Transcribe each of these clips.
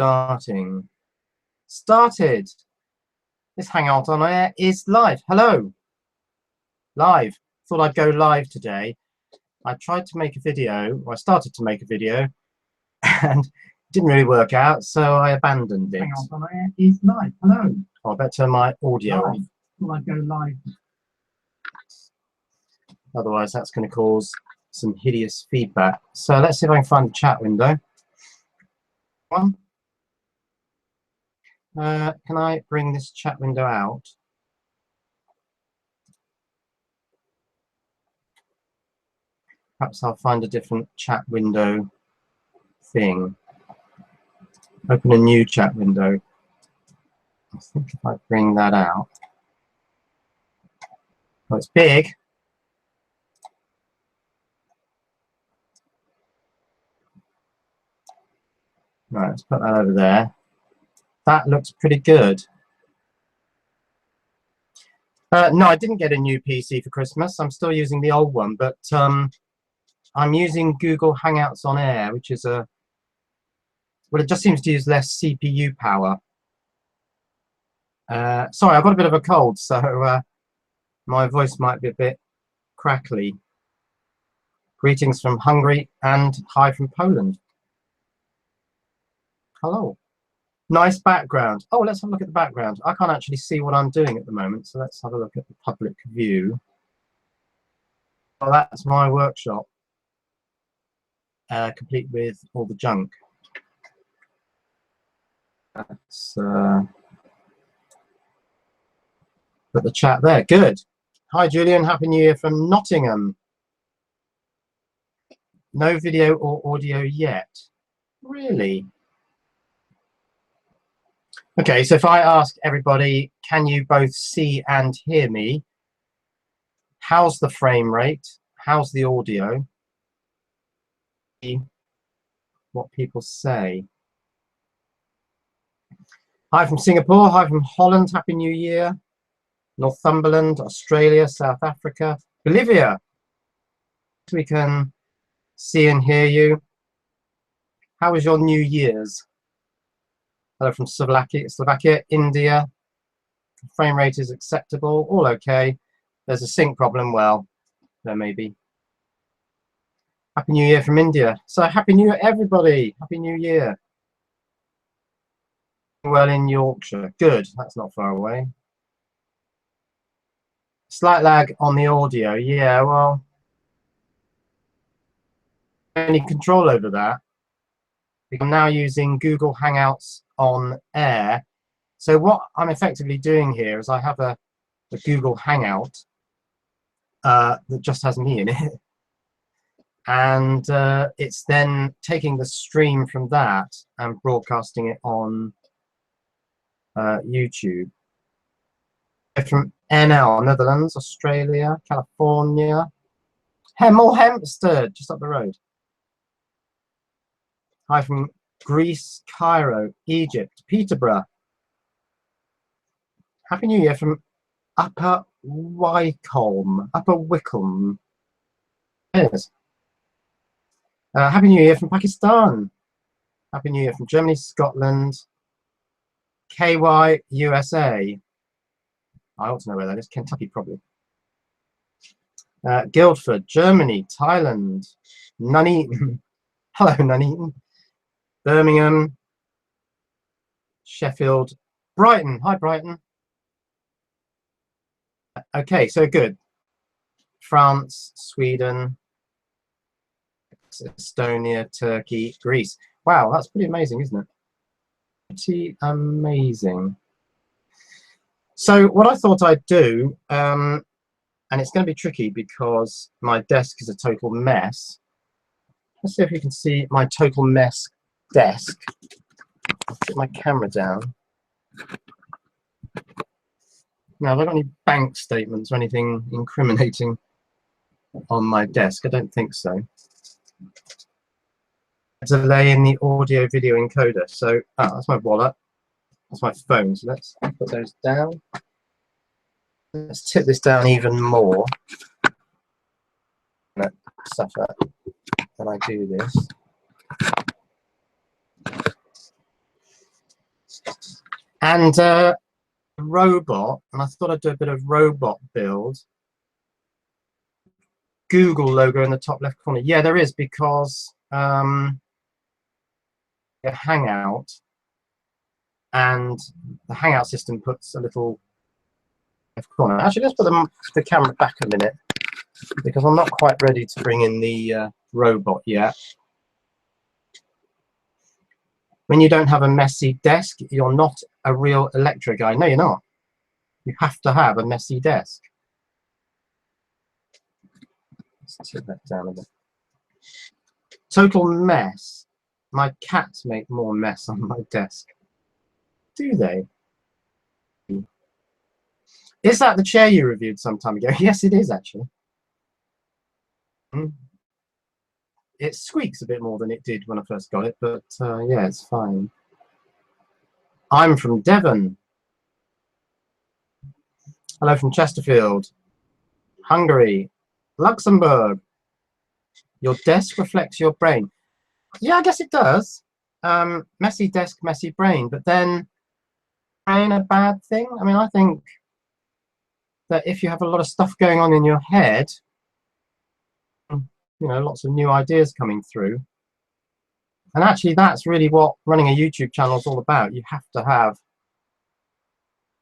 Starting. Started. This Hangout on Air is live. Hello. Live. Thought I'd go live today. I tried to make a video, or I started to make a video, and it didn't really work out, so I abandoned it. Hangout on Air is live. Hello. Oh, I better turn my audio off. Thought I'd go live. Otherwise, that's going to cause some hideous feedback. So let's see if I can find the chat window. One. Can I bring this chat window out? Perhaps I'll find a different chat window thing. Open a new chat window. I think if I bring that out. Oh, it's big. Right, let's put that over there. That looks pretty good. No, I didn't get a new PC for Christmas. I'm still using the old one, but I'm using Google Hangouts on Air, which is well, it just seems to use less CPU power. Sorry, I've got a bit of a cold, so my voice might be a bit crackly. Greetings from Hungary and hi from Poland. Hello. Nice background. Oh, let's have a look at the background. I can't actually see what I'm doing at the moment, so let's have a look at the public view. Well, that's my workshop, complete with all the junk. Let's put the chat there. Good. Hi, Julian. Happy New Year from Nottingham. No video or audio yet. Really? Okay, so if I ask everybody, can you both see and hear me? How's the frame rate? How's the audio? What people say. Hi from Singapore, hi from Holland, Happy New Year. Northumberland, Australia, South Africa, Bolivia. We can see and hear you. How was your New Year's? Hello from Slovakia, India. Frame rate is acceptable, all okay. There's a sync problem, well, there may be. Happy New Year from India. So Happy New Year, everybody. Happy New Year. Well in Yorkshire. Good, that's not far away. Slight lag on the audio. Yeah, well, any control over that? I'm now using Google Hangouts on Air. So what I'm effectively doing here is I have a Google Hangout that just has me in it. And it's then taking the stream from that and broadcasting it on YouTube. From NL, Netherlands, Australia, California, Hemel Hempstead, just up the road. Hi from Greece, Cairo, Egypt, Peterborough. Happy New Year from Upper Wycombe. Yes. Happy New Year from Pakistan. Happy New Year from Germany, Scotland, KY, USA. I ought to know where that is. Kentucky, probably. Guildford, Germany, Thailand, Nuneaton. Hello, Nuneaton. Birmingham, Sheffield, Brighton. Hi, Brighton. Okay, so good. France, Sweden, Estonia, Turkey, Greece. Wow, that's pretty amazing, isn't it? Pretty amazing. So what I thought I'd do, and it's going to be tricky because my desk is a total mess. Let's see if you can see my total mess desk. I'll put my camera down. Now, have I got any bank statements or anything incriminating on my desk? I don't think so. Delay in the audio video encoder. So that's my wallet. That's my phone. So let's put those down. Let's tip this down even more. Suffer when I do this. And robot, and I thought I'd do a bit of robot build. Google logo in the top left corner. Yeah, there is, because a Hangout, and the Hangout system puts a little left corner. Actually, let's put the camera back a minute, because I'm not quite ready to bring in the robot yet. When you don't have a messy desk, you're not a real electro guy. No, you're not. You have to have a messy desk. Let's tip that down a bit. Total mess. My cats make more mess on my desk. Do they? Is that the chair you reviewed some time ago? Yes, it is, actually. It squeaks a bit more than it did when I first got it, but yeah, it's fine. I'm from Devon. Hello from Chesterfield. Hungary. Luxembourg. Your desk reflects your brain. Yeah, I guess it does. Messy desk, messy brain. But then, brain a bad thing? I mean, I think that if you have a lot of stuff going on in your head, you know, lots of new ideas coming through. And actually, that's really what running a YouTube channel is all about. You have to have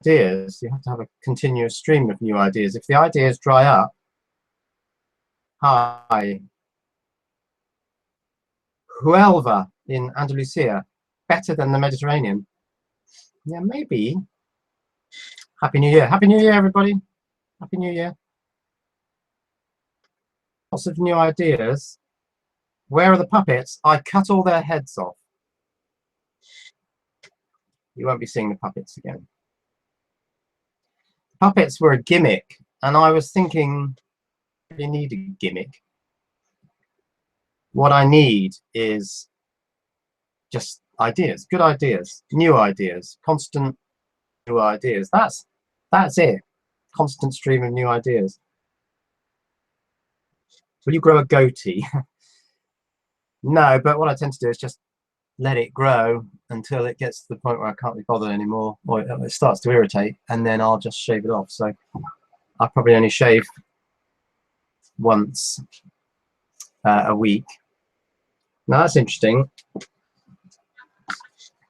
ideas. You have to have a continuous stream of new ideas. If the ideas dry up, hi. Huelva in Andalusia, better than the Mediterranean. Yeah, maybe. Happy New Year. Happy New Year, everybody. Happy New Year. Lots of new ideas. Where are the puppets? I cut all their heads off. You won't be seeing the puppets again. Puppets were a gimmick, and I was thinking, I really need a gimmick. What I need is just ideas, good ideas, new ideas, constant new ideas. That's it. Constant stream of new ideas. Will you grow a goatee? No, but what I tend to do is just let it grow until it gets to the point where I can't be bothered anymore, or it starts to irritate, and then I'll just shave it off. So I probably only shave once a week. Now that's interesting.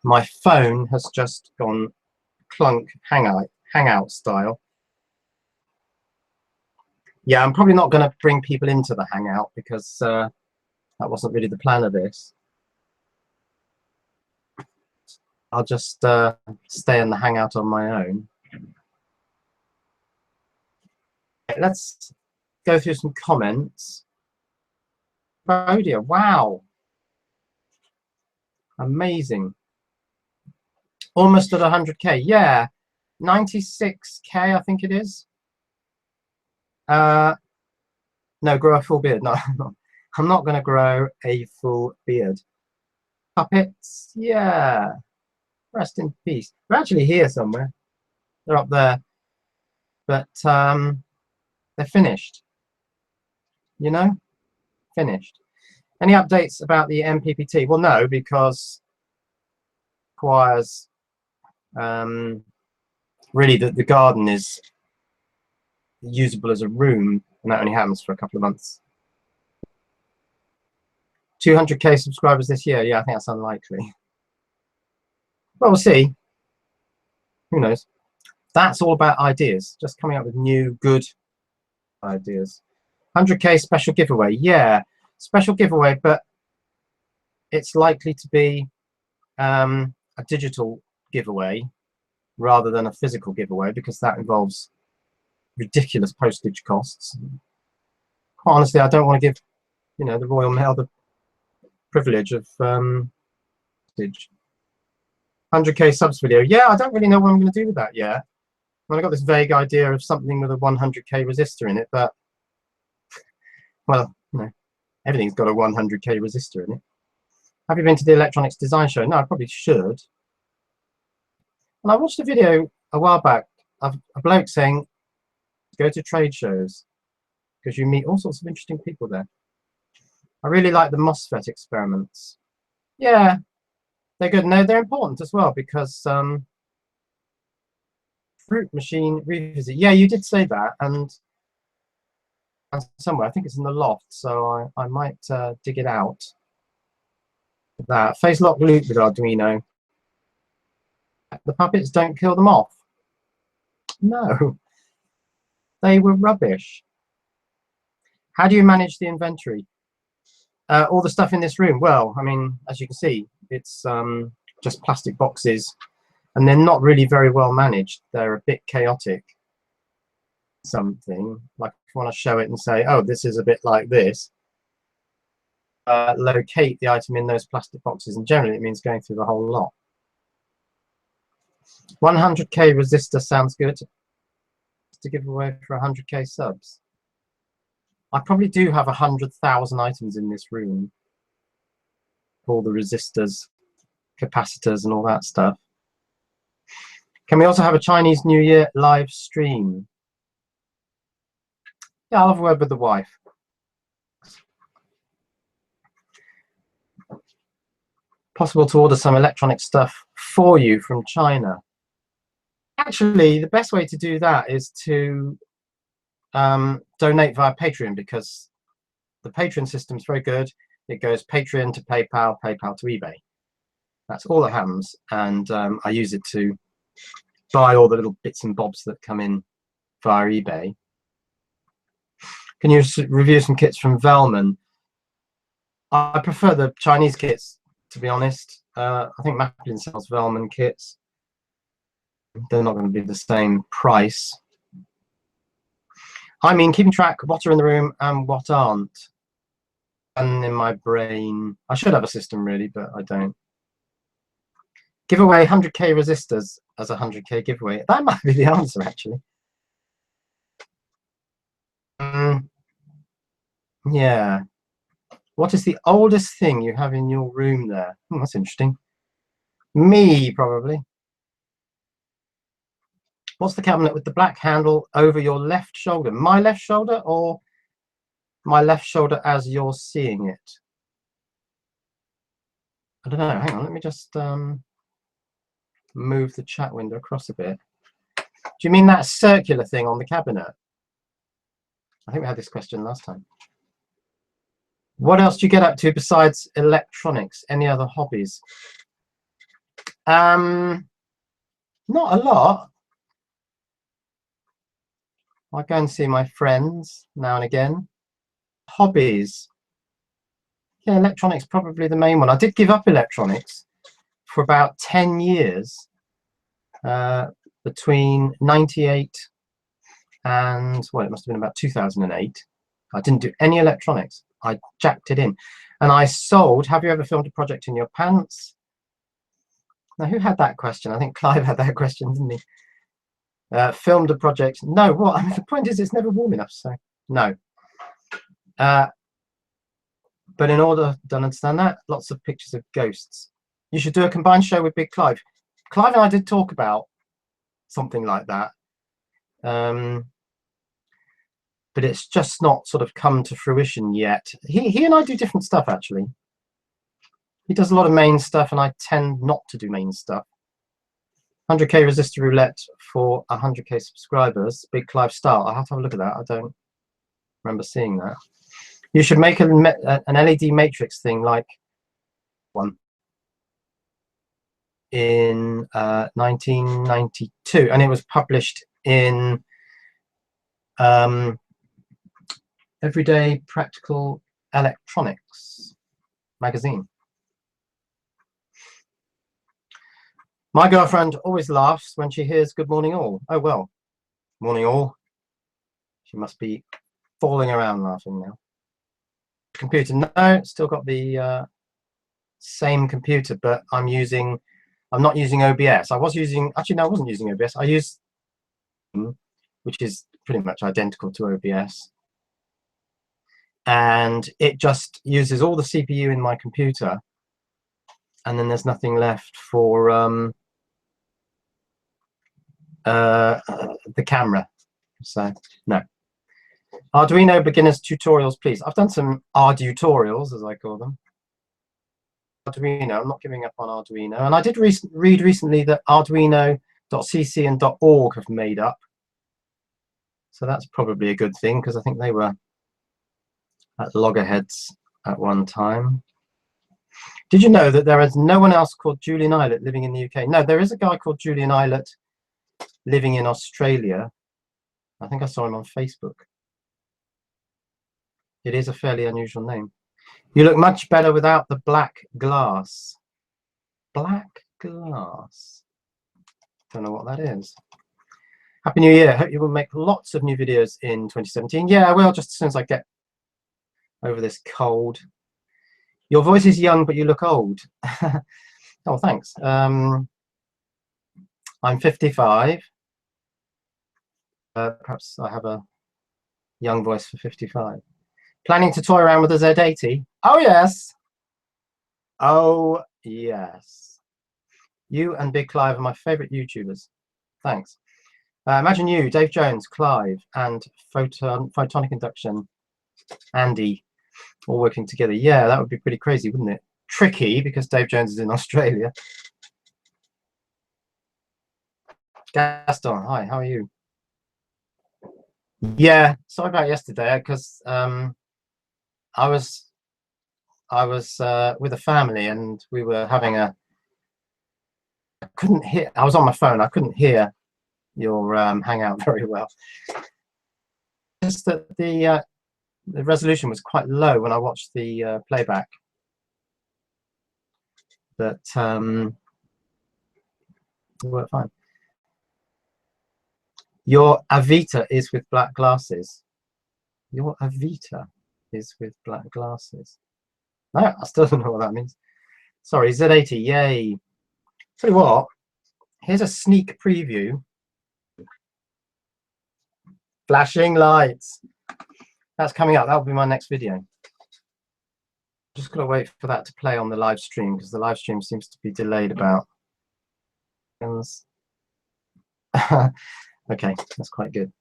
My phone has just gone clunk hangout style. Yeah, I'm probably not going to bring people into the Hangout, because that wasn't really the plan of this. I'll just stay in the Hangout on my own. Let's go through some comments. Cambodia, wow. Amazing. Almost at 100k. Yeah, 96k, I think it is. No, grow a full beard. No, I'm not going to grow a full beard. Puppets, yeah. Rest in peace. They're actually here somewhere. They're up there. But they're finished. You know? Finished. Any updates about the MPPT? Well, no, because it requires really the garden is usable as a room, and that only happens for a couple of months. 200k subscribers this year. Yeah, I think that's unlikely. Well, we'll see. Who knows? That's all about ideas. Just coming up with new, good ideas. 100k special giveaway. Yeah, special giveaway, but it's likely to be a digital giveaway rather than a physical giveaway, because that involves ridiculous postage costs. Quite honestly, I don't want to give, you know, the Royal Mail the privilege of postage. 100k subs video. Yeah, I don't really know what I'm going to do with that yet. Well, I got this vague idea of something with a 100k resistor in it, but well, you know, everything's got a 100k resistor in it. Have you been to the Electronics Design Show? No, I probably should. And I watched a video a while back of a bloke saying, go to trade shows because you meet all sorts of interesting people there. I really like the MOSFET experiments. Yeah, They're good. No, they're important as well because fruit machine revisit. Yeah, you did say that, and somewhere I think it's in the loft, so I might dig it out. That face lock loop with Arduino. The puppets don't kill them off. No, they were rubbish. How do you manage the inventory? All the stuff in this room. Well, I mean, as you can see, it's just plastic boxes, and they're not really very well managed. They're a bit chaotic. Something like if you want to show it and say, oh, this is a bit like this. Locate the item in those plastic boxes, and generally it means going through the whole lot. 100k resistor sounds good to give away for 100k subs. I probably do have 100,000 items in this room. All the resistors, capacitors, and all that stuff. Can we also have a Chinese New Year live stream? Yeah, I'll have a word with the wife. Possible to order some electronic stuff for you from China. Actually, the best way to do that is to donate via Patreon, because the Patreon system is very good. It goes Patreon to PayPal, PayPal to eBay. That's all that happens, and I use it to buy all the little bits and bobs that come in via eBay. Can you review some kits from Velman? I prefer the Chinese kits, to be honest. I think Maplin sells Velman kits. They're not going to be the same price. I mean, keeping track of what are in the room and what aren't. And in my brain, I should have a system really, but I don't. Give away 100k resistors as a 100k giveaway. That might be the answer, actually. Yeah. What is the oldest thing you have in your room there? That's interesting. Me, probably. What's the cabinet with the black handle over your left shoulder? My left shoulder, or my left shoulder as you're seeing it? I don't know. Hang on, let me just move the chat window across a bit. Do you mean that circular thing on the cabinet? I think we had this question last time. What else do you get up to besides electronics? Any other hobbies? Not a lot. I go and see my friends now and again. Hobbies. Yeah, electronics probably the main one. I did give up electronics for about 10 years, between 98 and, well, it must have been about 2008. I didn't do any electronics. I jacked it in. And I sold, have you ever filmed a project in your pants? Now, who had that question? I think Clive had that question, didn't he? Filmed a project. No, what? I mean, the point is, it's never warm enough, so no. But in order to understand that, lots of pictures of ghosts. You should do a combined show with Big Clive. Clive and I did talk about something like that. But it's just not sort of come to fruition yet. He and I do different stuff, actually. He does a lot of main stuff, and I tend not to do main stuff. 100k resistor roulette for 100k subscribers. Big Clive style. I'll have to have a look at that. I don't remember seeing that. You should make an LED matrix thing like one in 1992, and it was published in Everyday Practical Electronics magazine. My girlfriend always laughs when she hears "Good morning all." Oh well, morning all. She must be falling around laughing now. Computer, no, still got the same computer, but I'm not using OBS. I was using, actually no, I wasn't using OBS. I used, which is pretty much identical to OBS, and it just uses all the CPU in my computer, and then there's nothing left for the camera. So no. Arduino beginners tutorials, please. I've done some Ardutorials, as I call them. Arduino. I'm not giving up on Arduino. And I did read recently that Arduino.cc and .org have made up. So that's probably a good thing, because I think they were at loggerheads at one time. Did you know that there is no one else called Julian Eilert living in the UK? No, there is a guy called Julian Eilert living in Australia. I think I saw him on Facebook. It is a fairly unusual name. You look much better without the black glass. Black glass. Don't know what that is. Happy New Year. Hope you will make lots of new videos in 2017. Yeah, I will, just as soon as I get over this cold. Your voice is young, but you look old. Oh, thanks. I'm 55. Perhaps I have a young voice for 55. Planning to toy around with a Z80? Oh, yes. Oh, yes. You and Big Clive are my favorite YouTubers. Thanks. Imagine you, Dave Jones, Clive, and photonic induction, Andy, all working together. Yeah, that would be pretty crazy, wouldn't it? Tricky, because Dave Jones is in Australia. Gaston, hi, how are you? Yeah, sorry about yesterday, because I was with a family, and we were having I couldn't hear. I was on my phone. I couldn't hear your hangout very well. Just that the resolution was quite low when I watched the playback. But it worked fine. Your Avita is with black glasses. Your Avita is with black glasses. No, I still don't know what that means. Sorry, Z80, yay. Tell you what, here's a sneak preview. Flashing lights. That's coming up. That'll be my next video. Just gotta wait for that to play on the live stream, because the live stream seems to be delayed about. Okay, that's quite good.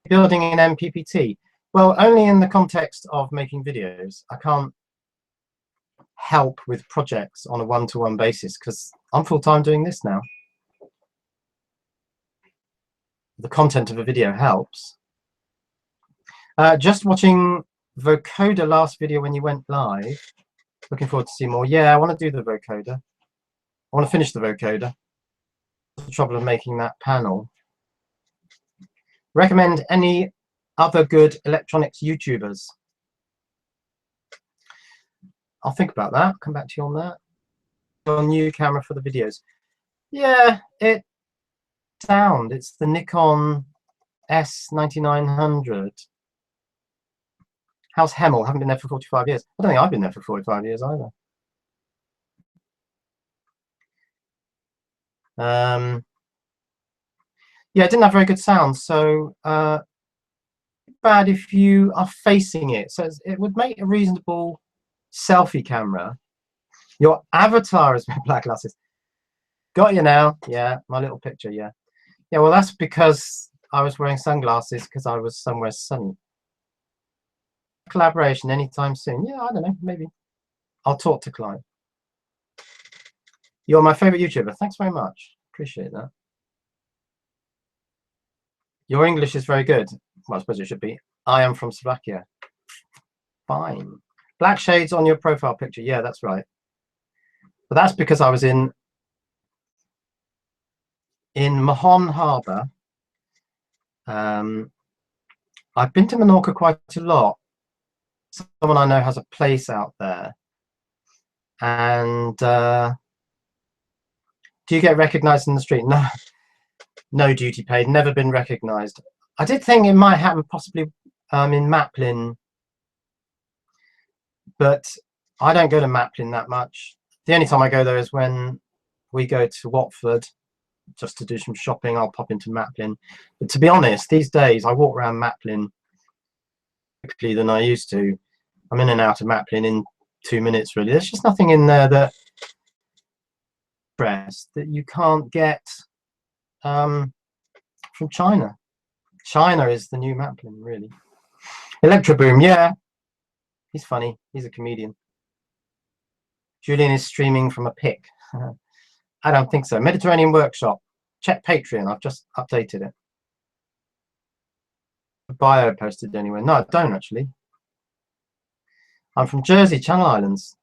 Building in MPPT. Well, only in the context of making videos. I can't help with projects on a one-to-one basis, because I'm full-time doing this now. The content of a video helps. Just watching vocoder last video when you went live. Looking forward to see more. Yeah, I want to do the vocoder. I want to finish the vocoder. The trouble of making that panel. Recommend any other good electronics YouTubers? I'll think about that. Come back to you on that. Your new camera for the videos. Yeah, it's the Nikon S9900. How's Hemel? Haven't been there for 45 years. I don't think I've been there for 45 years either. Yeah, it didn't have very good sound, so bad if you are facing it. So it would make a reasonable selfie camera. Your avatar is with black glasses. Got you now. Yeah, my little picture. Yeah, well, that's because I was wearing sunglasses because I was somewhere sunny. Collaboration anytime soon? Yeah, I don't know, maybe. I'll talk to Clive. You're my favorite YouTuber. Thanks very much. Appreciate that. Your English is very good. Well, I suppose it should be. I am from Slovakia. Fine. Black shades on your profile picture. Yeah, that's right. But that's because I was in Mahon Harbour. I've been to Menorca quite a lot. Someone I know has a place out there. And do you get recognised in the street? No. No duty paid, never been recognised. I did think it might happen possibly in Maplin, but I don't go to Maplin that much. The only time I go there is when we go to Watford just to do some shopping. I'll pop into Maplin. But to be honest, these days I walk around Maplin quickly than I used to. I'm in and out of Maplin in 2 minutes, really. There's just nothing in there that you can't get from China. China is the new Maplin, really. Electroboom, yeah. He's funny. He's a comedian. Julian is streaming from a pic. I don't think so. Mediterranean Workshop. Check Patreon. I've just updated it. Bio posted anywhere. No, I don't actually. I'm from Jersey, Channel Islands.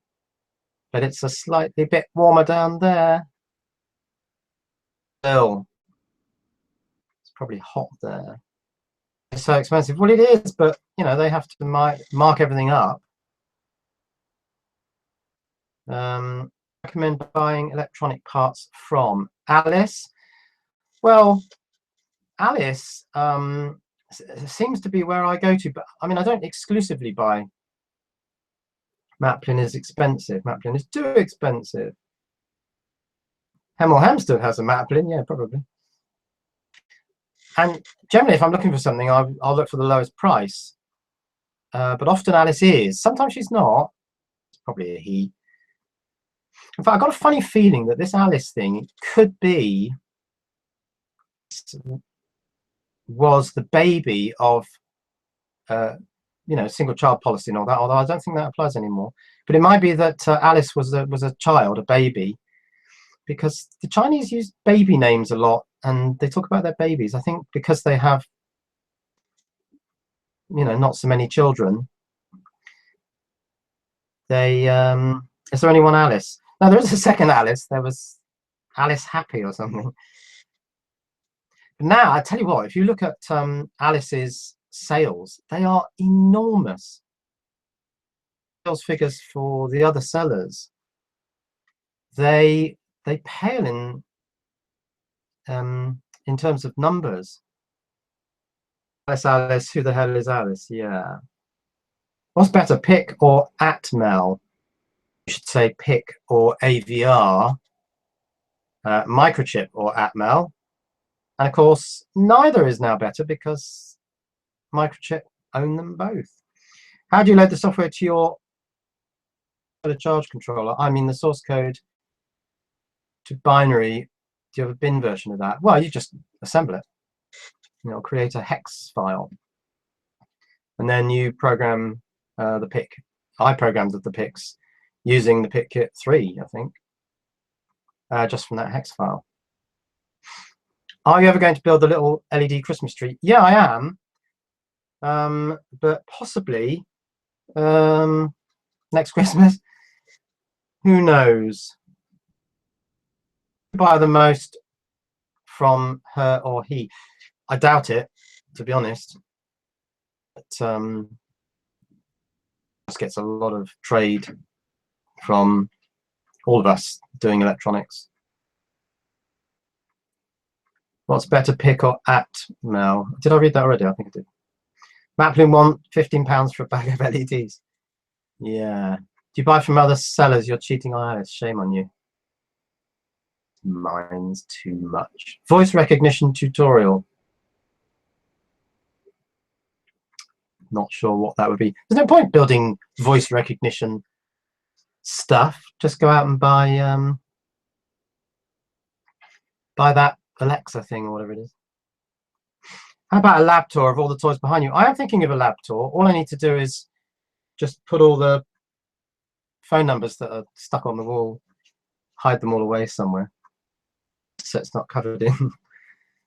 But it's a slightly bit warmer down there. Still. It's probably hot there. It's so expensive. Well, it is, but you know, they have to mark everything up. Recommend buying electronic parts from Alice. Well, Alice seems to be where I go to, but I mean, I don't exclusively buy. Maplin is expensive. Maplin is too expensive. Hemel Hempstead has a Maplin, yeah, probably. And generally, if I'm looking for something, I'll look for the lowest price. But often Alice is. Sometimes she's not. It's probably a he. In fact, I got a funny feeling that this Alice thing could be was the baby of you know, single child policy and all that, although I don't think that applies anymore. But it might be that Alice was a child, a baby, because the Chinese use baby names a lot and they talk about their babies. I think because they have, you know, not so many children, they is there only one Alice? No, there is a second Alice. There was Alice Happy or something. But now I tell you what, if you look at Alice's sales, they are enormous. Sales figures for the other sellers, they pale in terms of numbers. Alice, who the hell is Alice? Yeah. What's better, PIC or Atmel? You should say PIC or AVR, Microchip or Atmel. And of course, neither is now better because Microchip own them both. How do you load the software to your charge controller? I mean, the source code to binary. Do you have a bin version of that? Well, you just assemble it. You know, create a hex file, and then you program the PIC. I programmed the PICs using the PICkit 3, I think, just from that hex file. Are you ever going to build the little LED Christmas tree? Yeah, I am. But possibly next Christmas. Who knows? Buy the most from her or he. I doubt it, to be honest. But just gets a lot of trade from all of us doing electronics. What's better, PIC or Atmel? Did I read that already? I think I did. Maplin want £15 for a bag of LEDs. Yeah. Do you buy from other sellers? You're cheating on Alice. Shame on you. Mine's too much. Voice recognition tutorial. Not sure what that would be. There's no point building voice recognition stuff. Just go out and buy that Alexa thing or whatever it is. How about a lab tour of all the toys behind you? I am thinking of a lab tour. All I need to do is just put all the phone numbers that are stuck on the wall, hide them all away somewhere, so it's not covered in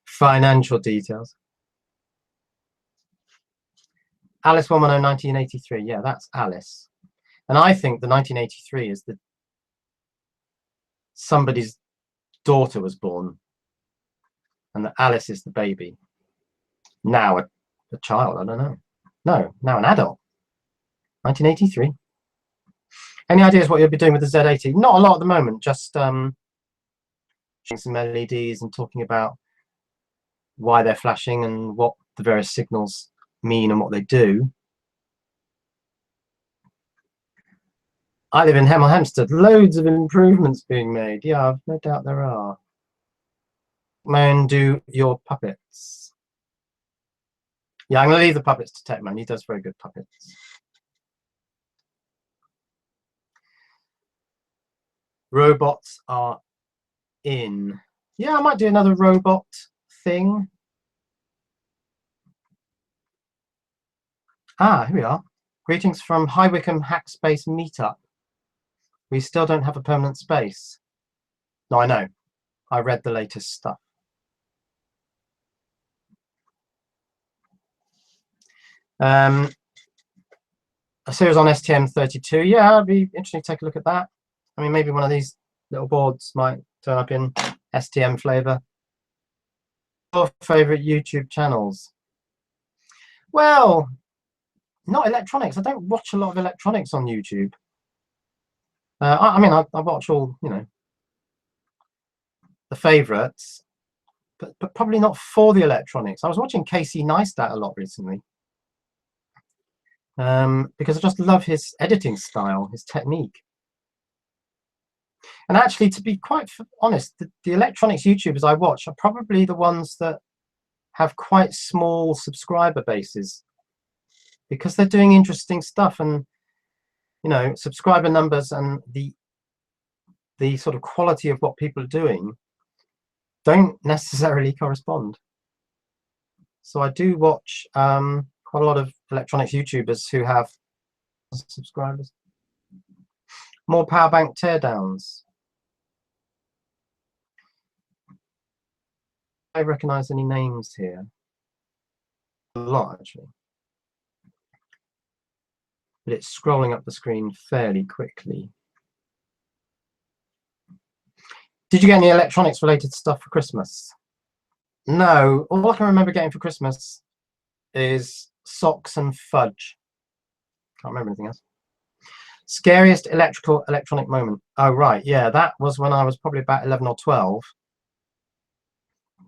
financial details. Alice 110 1983. Yeah, that's Alice. And I think the 1983 is that somebody's daughter was born and that Alice is the baby. Now a child, I don't know. No, now an adult. 1983. Any ideas what you'll be doing with the Z80? Not a lot at the moment, just showing some LEDs and talking about why they're flashing and what the various signals mean and what they do. I live in Hemel Hempstead. Loads of improvements being made. Yeah, I've no doubt there are. Man, do your puppets. Yeah, I'm going to leave the puppets to Techman. He does very good puppets. Robots are in. Yeah, I might do another robot thing. Ah, here we are. Greetings from High Wycombe Hackspace Meetup. We still don't have a permanent space. No, I know. I read the latest stuff. A series on STM32. Yeah, it'd be interesting to take a look at that. I mean, maybe one of these little boards might turn up in STM flavor. Your favorite YouTube channels? Well, not electronics. I don't watch a lot of electronics on YouTube. I mean, I watch all, you know, the favorites, but probably not for the electronics. I was watching Casey Neistat a lot recently because I just love his editing style, his technique. And actually, to be quite honest, the electronics YouTubers I watch are probably the ones that have quite small subscriber bases because they're doing interesting stuff, and you know, subscriber numbers and the sort of quality of what people are doing don't necessarily correspond. So I do watch quite a lot of electronics YouTubers who have subscribers. More power bank teardowns. I recognize any names here? A lot, actually. But it's scrolling up the screen fairly quickly. Did you get any electronics related stuff for Christmas? No, all I can remember getting for Christmas is socks and fudge. Can't remember anything else. Scariest electronic moment. Oh, right. Yeah, that was when I was probably about 11 or 12.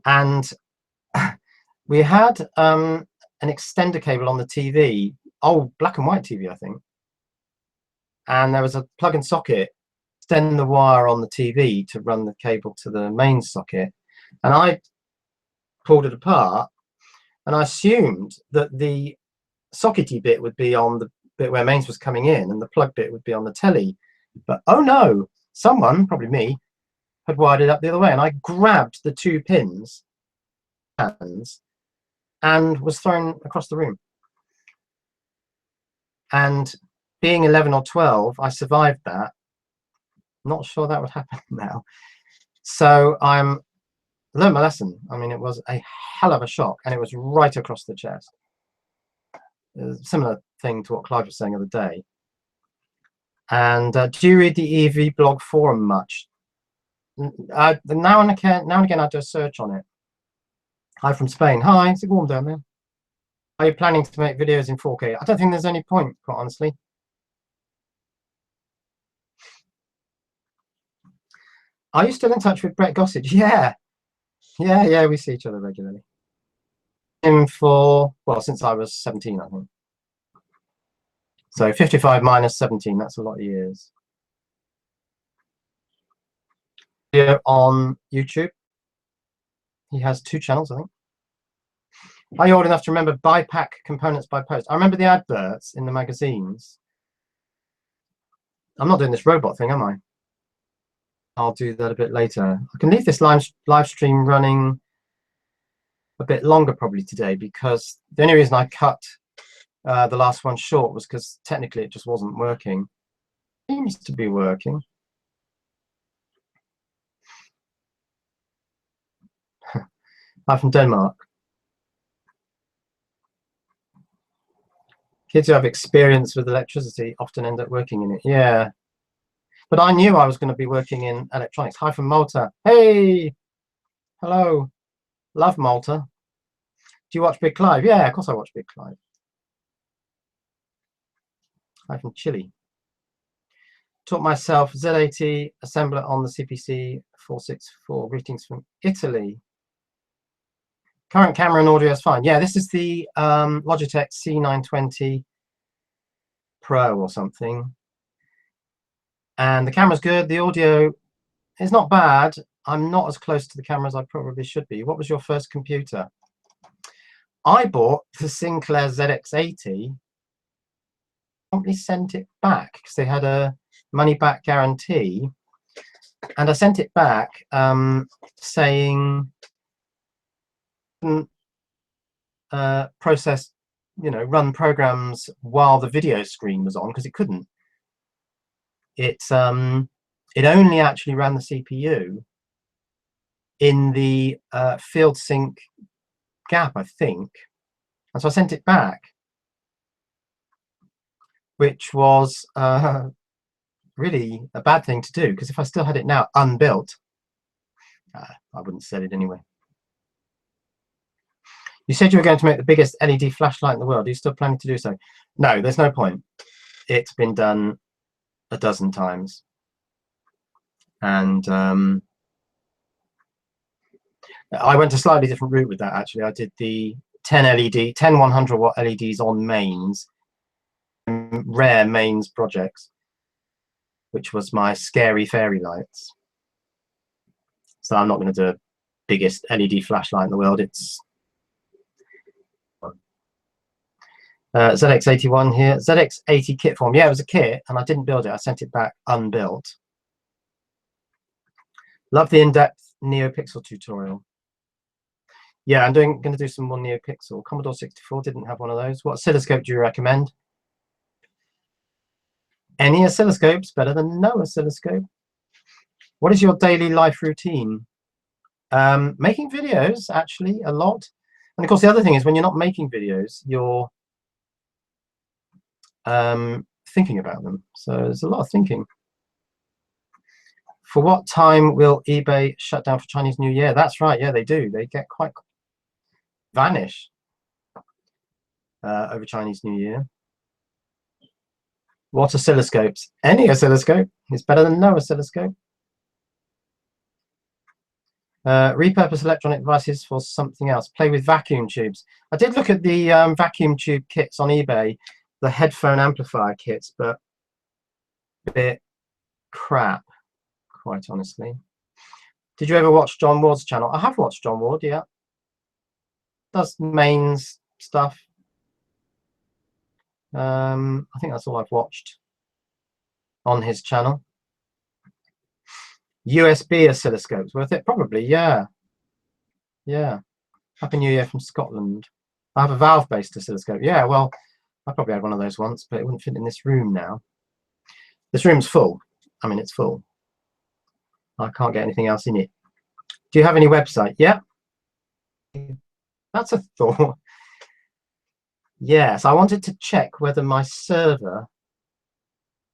And we had an extender cable on the TV, old black and white TV, I think. And there was a plug and socket, extend the wire on the TV to run the cable to the main socket. And I pulled it apart, and I assumed that the sockety bit would be on the bit where mains was coming in, and the plug bit would be on the telly. But oh no, someone, probably me, had wired it up the other way, and I grabbed the two pins and was thrown across the room. And being 11 or 12, I survived that. Not sure that would happen now. So I'm learned my lesson. I mean, it was a hell of a shock, and it was right across the chest. Similar thing to what Clive was saying the other day. And do you read the EV blog forum much? Now and again I do a search on it. Hi from Spain. Hi, is it warm down there? Are you planning to make videos in 4K? I don't think there's any point, quite honestly. Are you still in touch with Brett Gossage? Yeah, we see each other regularly. Him for, well, since I was 17, I think. So 55 minus 17, that's a lot of years. Video on YouTube. He has 2 channels, I think. Are you old enough to remember BiPAC components by post? I remember the adverts in the magazines. I'm not doing this robot thing, am I? I'll do that a bit later. I can leave this live stream running a bit longer probably today, because the only reason I cut the last one short was because technically it just wasn't working. It seems to be working. I'm from Denmark. Kids who have experience with electricity often end up working in it. Yeah. But I knew I was going to be working in electronics. Hi from Malta. Hey! Hello. Love Malta. Do you watch Big Clive? Yeah, of course I watch Big Clive. Hi from Chile. Taught myself Z80 assembler on the CPC 464. Greetings from Italy. Current camera and audio is fine. Yeah, this is the Logitech C920 Pro or something. And the camera's good. The audio is not bad. I'm not as close to the camera as I probably should be. What was your first computer? I bought the Sinclair ZX80. Company sent it back because they had a money back guarantee. And I sent it back saying process, run programs while the video screen was on, because it couldn't. it only actually ran the CPU in the field sync gap, I think. And so I sent it back, which was really a bad thing to do, because if I still had it now unbuilt, I wouldn't sell it anyway. You said you were going to make the biggest LED flashlight in the world. Are you still planning to do so? No, there's no point. It's been done a dozen times. And I went a slightly different route with that, actually. I did the 10 100 watt LEDs on mains, rare mains projects, which was my scary fairy lights. So I'm not going to do the biggest LED flashlight in the world. It's ZX81 here. ZX80 kit form. Yeah, it was a kit, and I didn't build it. I sent it back unbuilt. Love the in-depth NeoPixel tutorial. Yeah, I'm going to do some more NeoPixel. Commodore 64 didn't have one of those. What oscilloscope do you recommend? Any oscilloscope's better than no oscilloscope. What is your daily life routine? Making videos, actually, a lot. And of course, the other thing is when you're not making videos, you're thinking about them. So there's a lot of thinking. For what time will eBay shut down for Chinese New Year? That's right. Yeah, they do. They get quite vanish over Chinese New Year. What oscilloscopes? Any oscilloscope is better than no oscilloscope. Repurpose electronic devices for something else. Play with vacuum tubes. I did look at the vacuum tube kits on eBay, the headphone amplifier kits, but a bit crap, quite honestly. Did you ever watch John Ward's channel? I have watched John Ward, yeah. Does mains stuff. I think that's all I've watched on his channel. USB oscilloscopes, worth it? Probably, yeah. Yeah. Happy New Year from Scotland. I have a valve-based oscilloscope. Yeah, well, I probably had one of those once, but it wouldn't fit in this room now. This room's full. I mean, it's full. I can't get anything else in it. Do you have any website? Yeah. That's a thought. Yes, I wanted to check whether my server,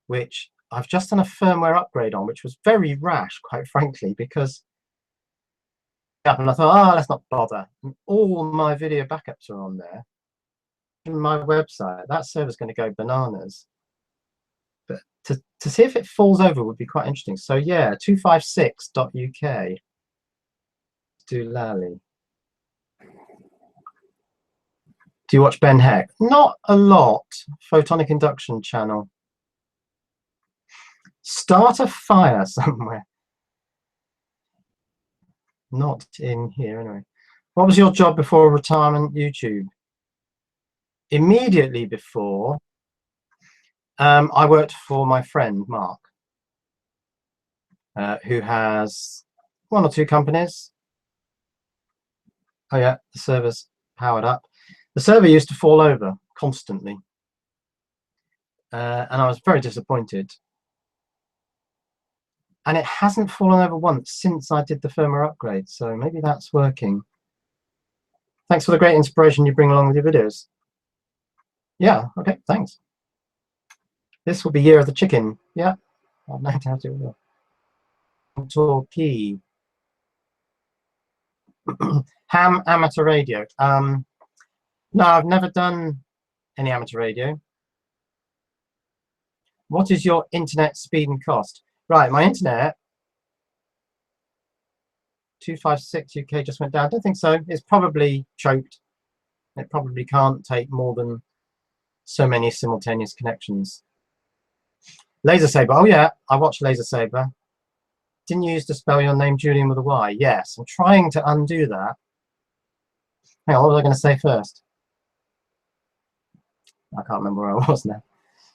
which I've just done a firmware upgrade on, which was very rash, quite frankly, because and I thought, oh, let's not bother. And all my video backups are on there. In my website, that server's going to go bananas. But to see if it falls over would be quite interesting. So yeah, 256.uk. Do lally. Do you watch Ben Heck? Not a lot. Photonic induction channel. Start a fire somewhere. Not in here anyway. What was your job before retirement YouTube? Immediately before, I worked for my friend Mark, who has 1 or 2 companies. Oh yeah, the server's powered up. The server used to fall over constantly, and I was very disappointed. And it hasn't fallen over once since I did the firmware upgrade, so maybe that's working. Thanks for the great inspiration you bring along with your videos. Yeah, okay, thanks. This will be Year of the Chicken. Yeah, I've known how to do it. Talkie. Ham amateur radio. No, I've never done any amateur radio. What is your internet speed and cost? Right, my internet 256 UK just went down. I don't think so. It's probably choked. It probably can't take more than so many simultaneous connections. Laser Saber. Oh yeah, I watched Laser Saber. Didn't you used to spell your name Julian with a Y? Yes, I'm trying to undo that. Hang on, what was I going to say first? I can't remember where I was now.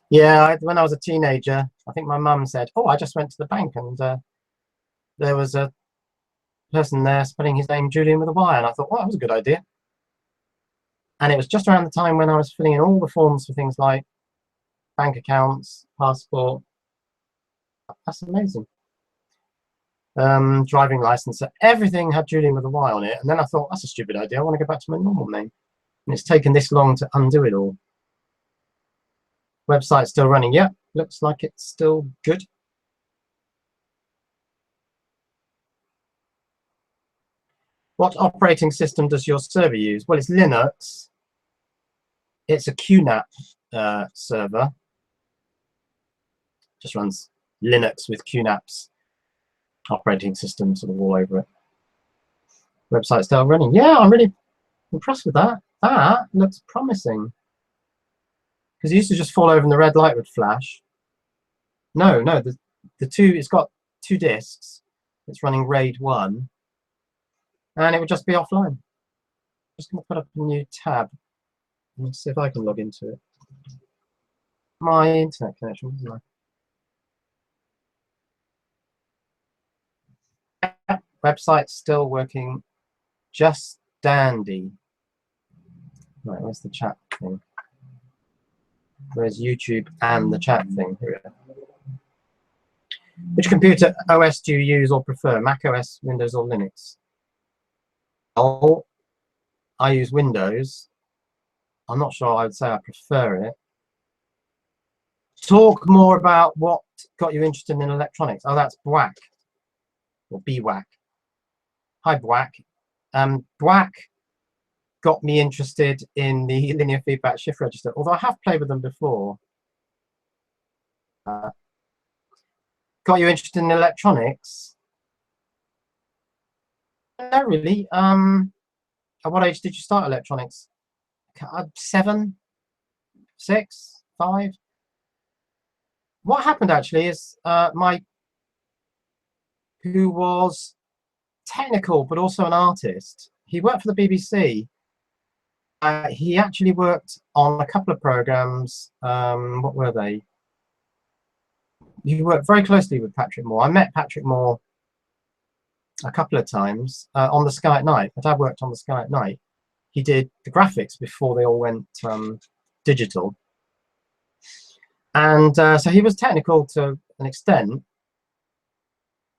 Yeah, when I was a teenager, I think my mum said, oh, I just went to the bank and there was a person there spelling his name Julian with a Y, and I thought, well, that was a good idea. And it was just around the time when I was filling in all the forms for things like bank accounts, passport, That's amazing. Driving license. So everything had Julian with a Y on it. And then I thought, that's a stupid idea. I want to go back to my normal name. And it's taken this long to undo it all. Website still running. Yep, looks like it's still good. What operating system does your server use? Well, it's Linux. It's a QNAP server. Just runs Linux with QNAP's operating system sort of all over it. Website still running. Yeah, I'm really impressed with that. That looks promising. Because it used to just fall over and the red light would flash. No, the two, it's got 2 disks. It's running RAID 1. And it would just be offline. Just going to put up a new tab. Let's see if I can log into it. My internet connection, isn't I? Website's still working just dandy. Right, where's the chat thing? Where's YouTube and the chat thing? Here we go. Which computer OS do you use or prefer? Mac OS, Windows, or Linux? Oh, I use Windows. I'm not sure I would say I prefer it. Talk more about what got you interested in electronics. Oh, that's Bwack. Or BWAC. Hi, Bwack. Bwack got me interested in the linear feedback shift register, although I have played with them before. Got you interested in electronics? No, really. At what age did you start electronics? 7, 6, 5? What happened actually is who was technical but also an artist. He worked for the BBC. He actually worked on a couple of programs. What were they? He worked very closely with Patrick Moore. I met Patrick Moore a couple of times on the Sky at Night. My dad worked on the Sky at Night. He did the graphics before they all went digital. And so he was technical to an extent.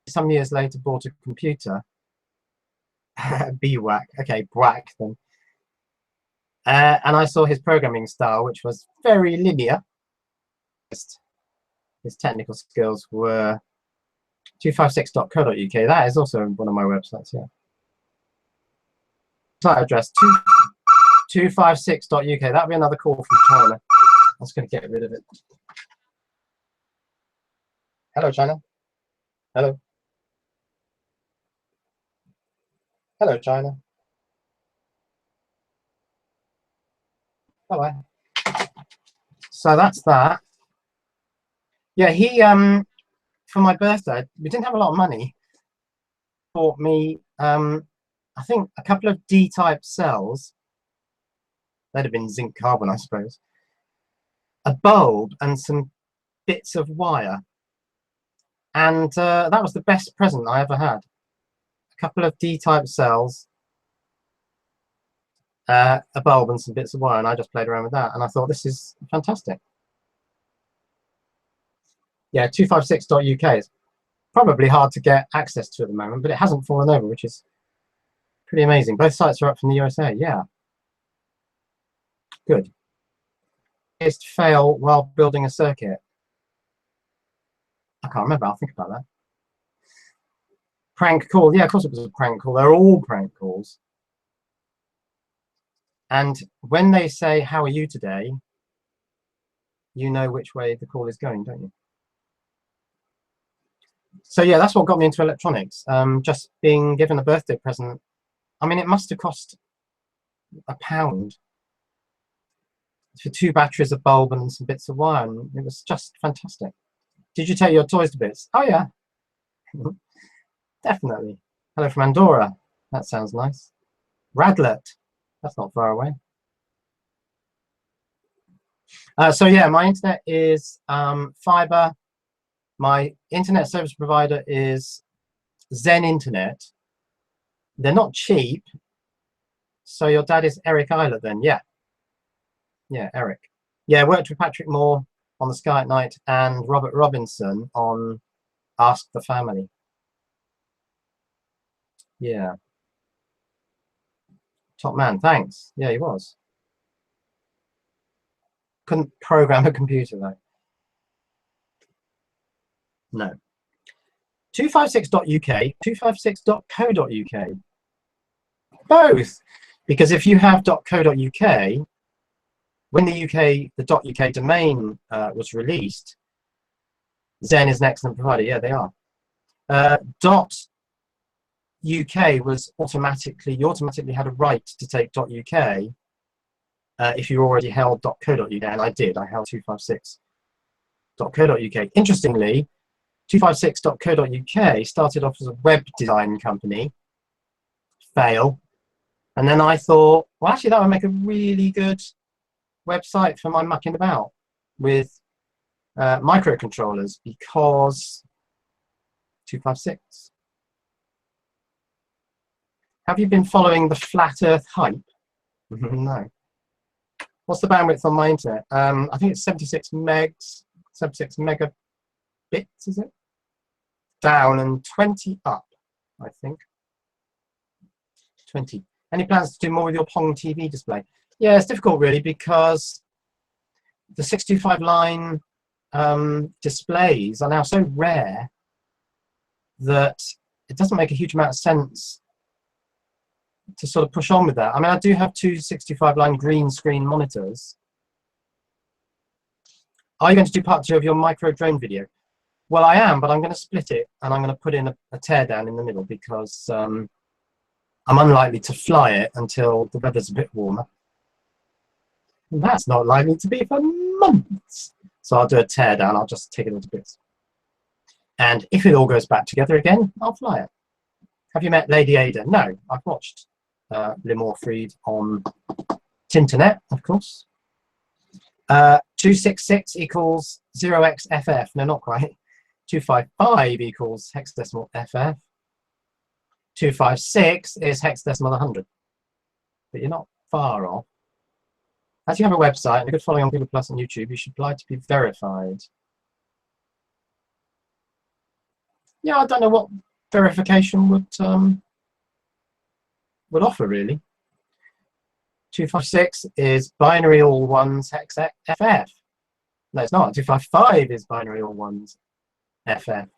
Some years later bought a computer. BWAC, okay, Bwack then. And I saw his programming style, which was very linear. His technical skills were 256.co.uk. That is also one of my websites, yeah. Site address 256.uk. That'll be another call from China. I was going to get rid of it. Hello, China. Hello. Hello, China. Bye-bye. So that's that. Yeah, he for my birthday, we didn't have a lot of money. Bought me I think a couple of D-type cells. That'd have been zinc carbon, I suppose. A bulb and some bits of wire. And that was the best present I ever had. A couple of D-type cells, a bulb and some bits of wire, and I just played around with that. And I thought, this is fantastic. Yeah, 256.uk is probably hard to get access to at the moment, but it hasn't fallen over, which is pretty amazing. Both sites are up from the USA, yeah. Good. Is to fail while building a circuit. I can't remember, I'll think about that. Prank call, yeah, of course it was a prank call. They're all prank calls. And when they say, how are you today? You know which way the call is going, don't you? So yeah, that's what got me into electronics. Just being given a birthday present. I mean, it must have cost £1 for 2 batteries, a bulb, and some bits of wire. And it was just fantastic. Did you take your toys to bits? Oh yeah, definitely. Hello from Andorra. That sounds nice. Radlett. That's not far away. So yeah, my internet is fiber. My internet service provider is Zen Internet. They're not cheap. So your dad is Eric Eilert then? Yeah. Yeah, Eric. Yeah, I worked with Patrick Moore on the Sky at Night and Robert Robinson on Ask the family. Yeah. Top man, thanks. Yeah, he was. Couldn't program a computer though. No. 256.uk, 256.co.uk. Both. Because if you have .co.uk, when the .uk domain was released, Zen is an excellent provider. Yeah, they are. .uk was automatically, you automatically had a right to take .uk if you already held .co.uk, and I did. I held 256.co.uk. Interestingly, 256.co.uk started off as a web design company. Fail. And then I thought, well, actually, that would make a really good website for my mucking about with microcontrollers, because 256. Have you been following the flat Earth hype? No. What's the bandwidth on my internet? I think it's 76 megs, 76 megabits, is it? Down and 20 up, I think. 20. Any plans to do more with your Pong TV display? Yeah, it's difficult really, because the 625 line displays are now so rare that it doesn't make a huge amount of sense to sort of push on with that. I mean, I do have two 65 line green screen monitors. Are you going to do part 2 of your micro drone video? Well, I am, but I'm going to split it and I'm going to put in a teardown in the middle, because I'm unlikely to fly it until the weather's a bit warmer. And that's not likely to be for months. So I'll do a teardown, I'll just take it into bits. And if it all goes back together again, I'll fly it. Have you met Lady Ada? No, I've watched Limor Fried on Tinternet, of course. 266 equals 0xFF. No, not quite. 255 equals hexadecimal FF. 256 is hexadecimal 100. But you're not far off. As you have a website and a good following on Google Plus and YouTube, you should apply to be verified. Yeah, I don't know what verification would offer really. 256 is binary all ones hex FF. No, it's not. 255 is binary all ones FF.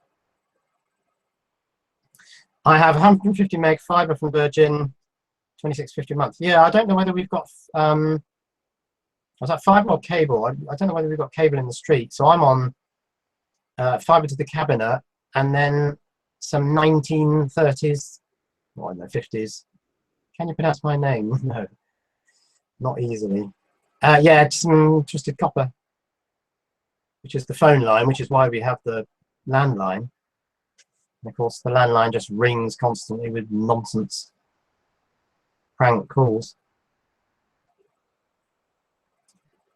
I have 150 meg fiber from Virgin, 26.50 a month. Yeah, I don't know whether we've got was that fiber or cable? I don't know whether we've got cable in the street. So I'm on fiber to the cabinet, and then some 1930s, well, no, 50s. Can you pronounce my name? No, not easily. Yeah, some twisted copper, which is the phone line, which is why we have the landline. And of course, the landline just rings constantly with nonsense prank calls.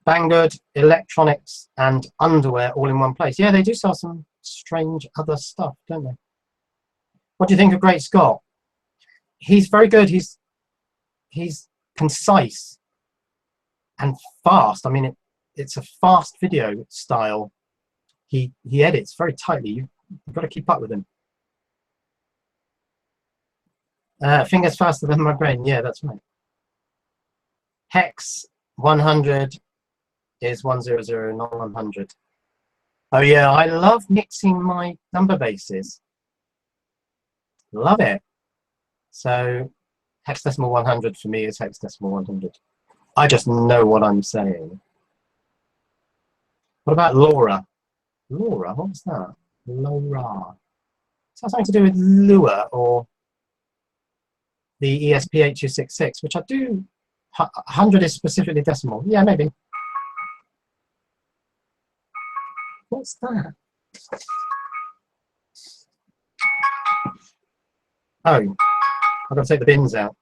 Banggood, electronics, and underwear all in one place. Yeah, they do sell some strange other stuff, don't they? What do you think of Great Scott? He's very good. He's concise and fast. I mean, it's a fast video style. He edits very tightly. You've got to keep up with him. Fingers faster than my brain. Yeah, that's right. Hex 100 is 100, not 100. Oh yeah, I love mixing my number bases. Love it. So hexadecimal 100 for me is hexadecimal 100. I just know what I'm saying. What about Laura? Laura, what's that? Laura. Is that something to do with Lua or the ESP8266, which I do. 100 is specifically decimal. Yeah, maybe. What's that? Oh, I've got to take the bins out.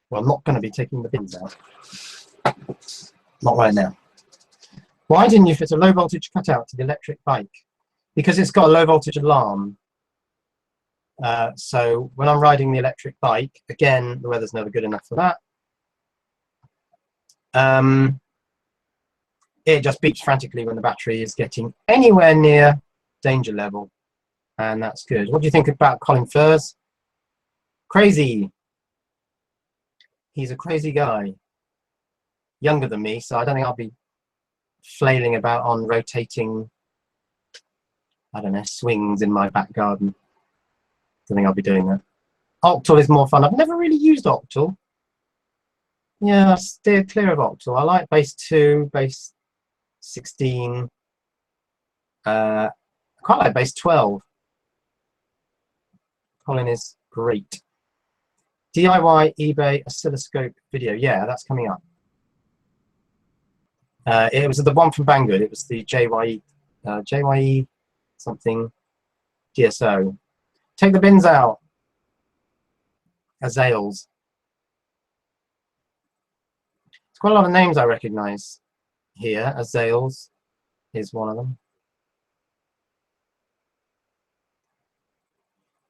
Well, I'm not going to be taking the bins out. Not right now. Why didn't you fit a low voltage cutout to the electric bike? Because it's got a low voltage alarm. So when I'm riding the electric bike, again, the weather's never good enough for that. It just beeps frantically when the battery is getting anywhere near danger level, and that's good. What do you think about Colin Furze? Crazy. He's a crazy guy. Younger than me, so I don't think I'll be flailing about on rotating, I don't know, swings in my back garden. Don't think I'll be doing that. Octal is more fun. I've never really used Octal. Yeah, I steer clear of Octal. I like base 2, base 16. I quite like base 12. Colin is great. DIY eBay oscilloscope video. Yeah, that's coming up. It was the one from Banggood. It was the JYE something DSO. Take the bins out. Azales. There's quite a lot of names I recognize here. Azales is one of them.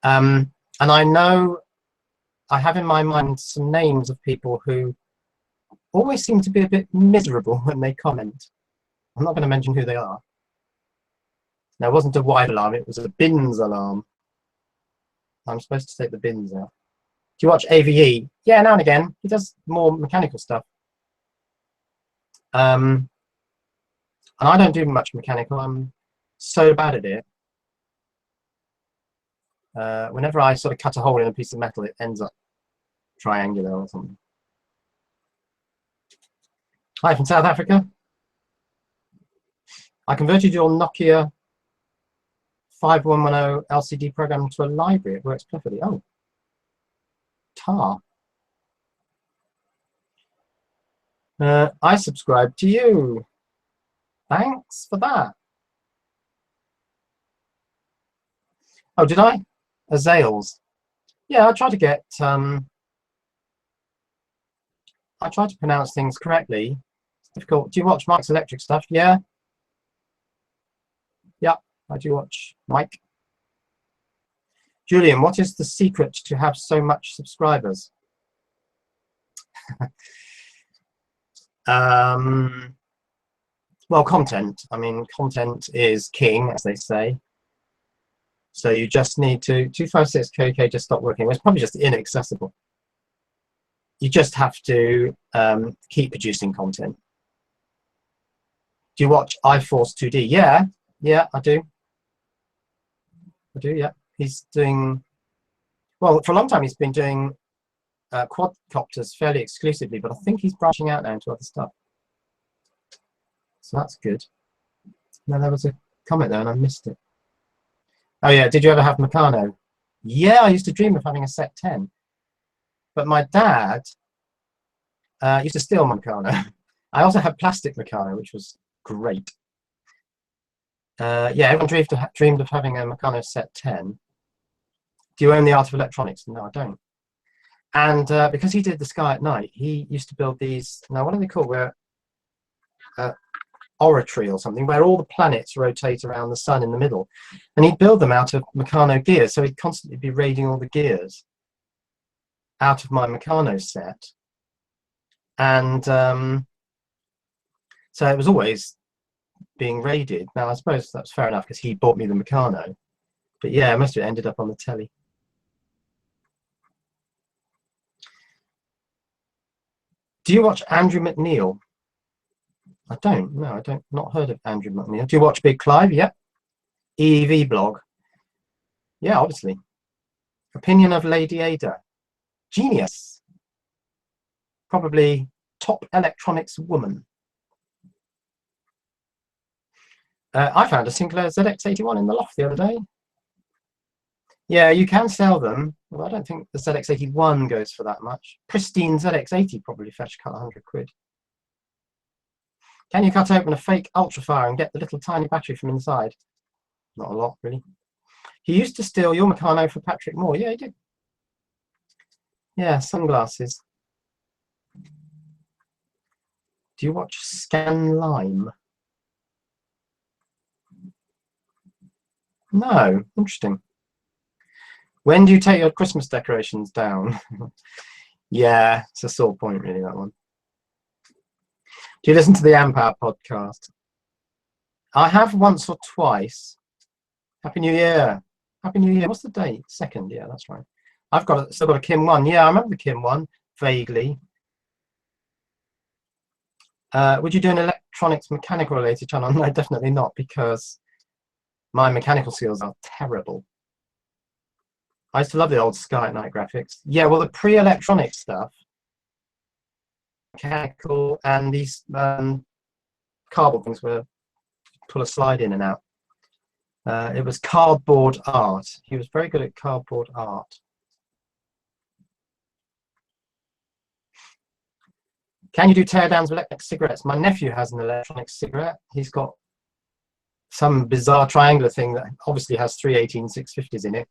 And I know I have in my mind some names of people who always seem to be a bit miserable when they comment. I'm not going to mention who they are. Now, it wasn't a wide alarm, it was a bins alarm. I'm supposed to take the bins out. Do you watch AVE? Yeah, now and again. He does more mechanical stuff. And I don't do much mechanical. I'm so bad at it. Whenever I sort of cut a hole in a piece of metal, it ends up triangular or something. Hi from South Africa. I converted your Nokia 5110 LCD program to a library. It works perfectly. Oh, tar. I subscribe to you. Thanks for that. Oh, did I? Azales. Yeah, I try to get. I try to pronounce things correctly. It's difficult. Do you watch Mike's Electric stuff? Yeah. Yeah, I do watch Mike. Julian, what is the secret to have so much subscribers? Well, content. I mean, content is king, as they say. So you just need to 256KK just stop working. It's probably just inaccessible. You just have to keep producing content. Do you watch iForce 2D? Yeah, I do. Yeah. He's doing, well, for a long time he's been doing quadcopters fairly exclusively, but I think he's branching out now into other stuff. So that's good. No, there was a comment there and I missed it. Oh yeah, did you ever have Meccano? Yeah, I used to dream of having a Set 10. But my dad used to steal my Meccano. I also had plastic Meccano, which was great. Yeah, everyone dreamed of having a Meccano Set 10. Do you own the Art of Electronics? No, I don't. And because he did The Sky at Night, he used to build these, now what are they called? Where oratory or something, where all the planets rotate around the sun in the middle. And he'd build them out of Meccano gears, so he'd constantly be raiding all the gears out of my Meccano set. And so it was always being raided. Now, I suppose that's fair enough because he bought me the Meccano. But yeah, most of it ended up on the telly. Do you watch Andrew McNeil? I don't. No, I don't. Not heard of Andrew McNeil. Do you watch Big Clive? Yep. EEV blog. Yeah, obviously. Opinion of Lady Ada. Genius. Probably top electronics woman. I found a Sinclair ZX81 in the loft the other day. Yeah, you can sell them. Well, I don't think the ZX81 goes for that much. Pristine ZX80 probably fetch a couple of £100. Can you cut open a fake Ultrafire and get the little tiny battery from inside? Not a lot, really. He used to steal your Meccano for Patrick Moore. Yeah, he did. Yeah, sunglasses. Do you watch Scan Lime? No, interesting. When do you take your Christmas decorations down? Yeah, it's a sore point, really, that one. Do you listen to the Amp Hour podcast? I have once or twice. Happy New Year. Happy New Year. What's the date? 2nd. Yeah, that's right. I've still got a Kim 1. Yeah, I remember the Kim 1 vaguely. Would you do an electronics mechanical related channel? No, definitely not, because my mechanical skills are terrible. I used to love the old Sky at Night graphics. Yeah, well, the pre-electronic stuff, mechanical, and these cardboard things were pull a slide in and out. It was cardboard art. He was very good at cardboard art. Can you do teardowns of electronic cigarettes? My nephew has an electronic cigarette. He's got some bizarre triangular thing that obviously has 3 18650s in it,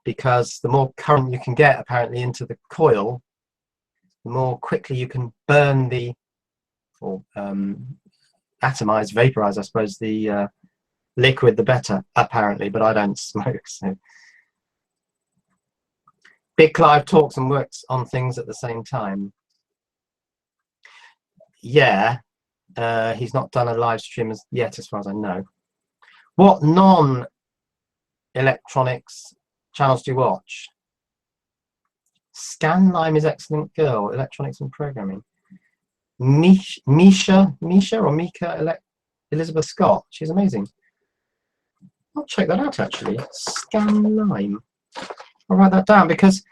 because the more current you can get apparently into the coil, the more quickly you can burn the, or atomize, vaporize, I suppose, the liquid, the better, apparently, but I don't smoke. So Big Clive talks and works on things at the same time. Yeah, he's not done a live stream yet, as far as I know. What non-electronics channels do you watch? Scanlime is excellent girl, electronics and programming. Misha Elizabeth Scott, she's amazing. I'll check that out actually. Scanlime. I'll write that down, because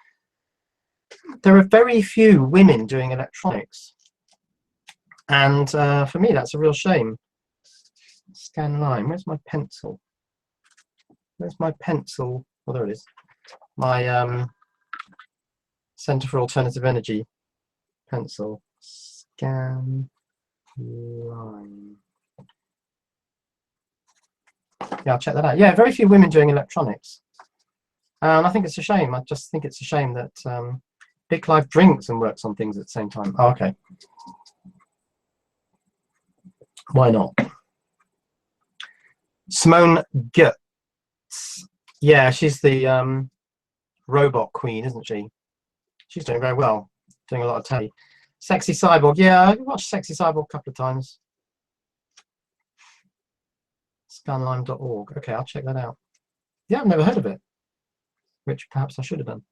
there are very few women doing electronics, and for me that's a real shame. Scanlime. Where's my pencil? Where's my pencil? Oh, there it is. My Centre for Alternative Energy pencil. Scanlime. Yeah, I'll check that out. Yeah, very few women doing electronics. And I think it's a shame. I just think it's a shame that Big Clive drinks and works on things at the same time. Oh, okay. Why not? Simone Goetz. Yeah, she's the robot queen, isn't she? She's doing very well. Doing a lot of telly. Sexy Cyborg. Yeah, I watched Sexy Cyborg a couple of times. Scanlime.org. Okay, I'll check that out. Yeah, I've never heard of it, which perhaps I should have done.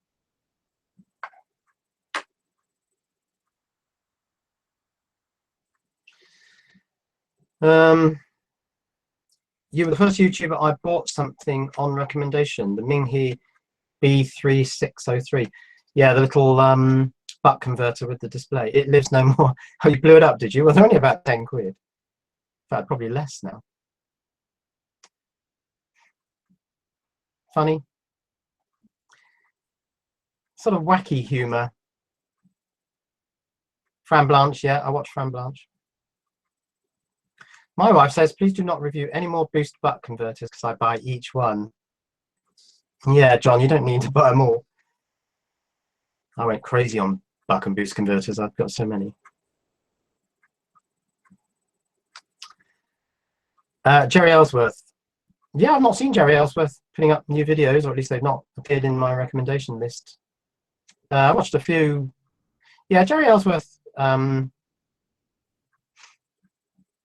You were the first YouTuber I bought something on recommendation, the Minghe B3603. Yeah, the little butt converter with the display. It lives no more. Oh, you blew it up, did you? Well, they're only about 10 quid. In fact, probably less now. Funny. Sort of wacky humour. Fran Blanche, yeah, I watch Fran Blanche. My wife says, please do not review any more Boost butt converters because I buy each one. Yeah, John, you don't need to buy them all. I went crazy on buck and Boost converters. I've got so many. Jerry Ellsworth. Yeah, I've not seen Jerry Ellsworth putting up new videos, or at least they've not appeared in my recommendation list. I watched a few. Yeah, Jerry Ellsworth,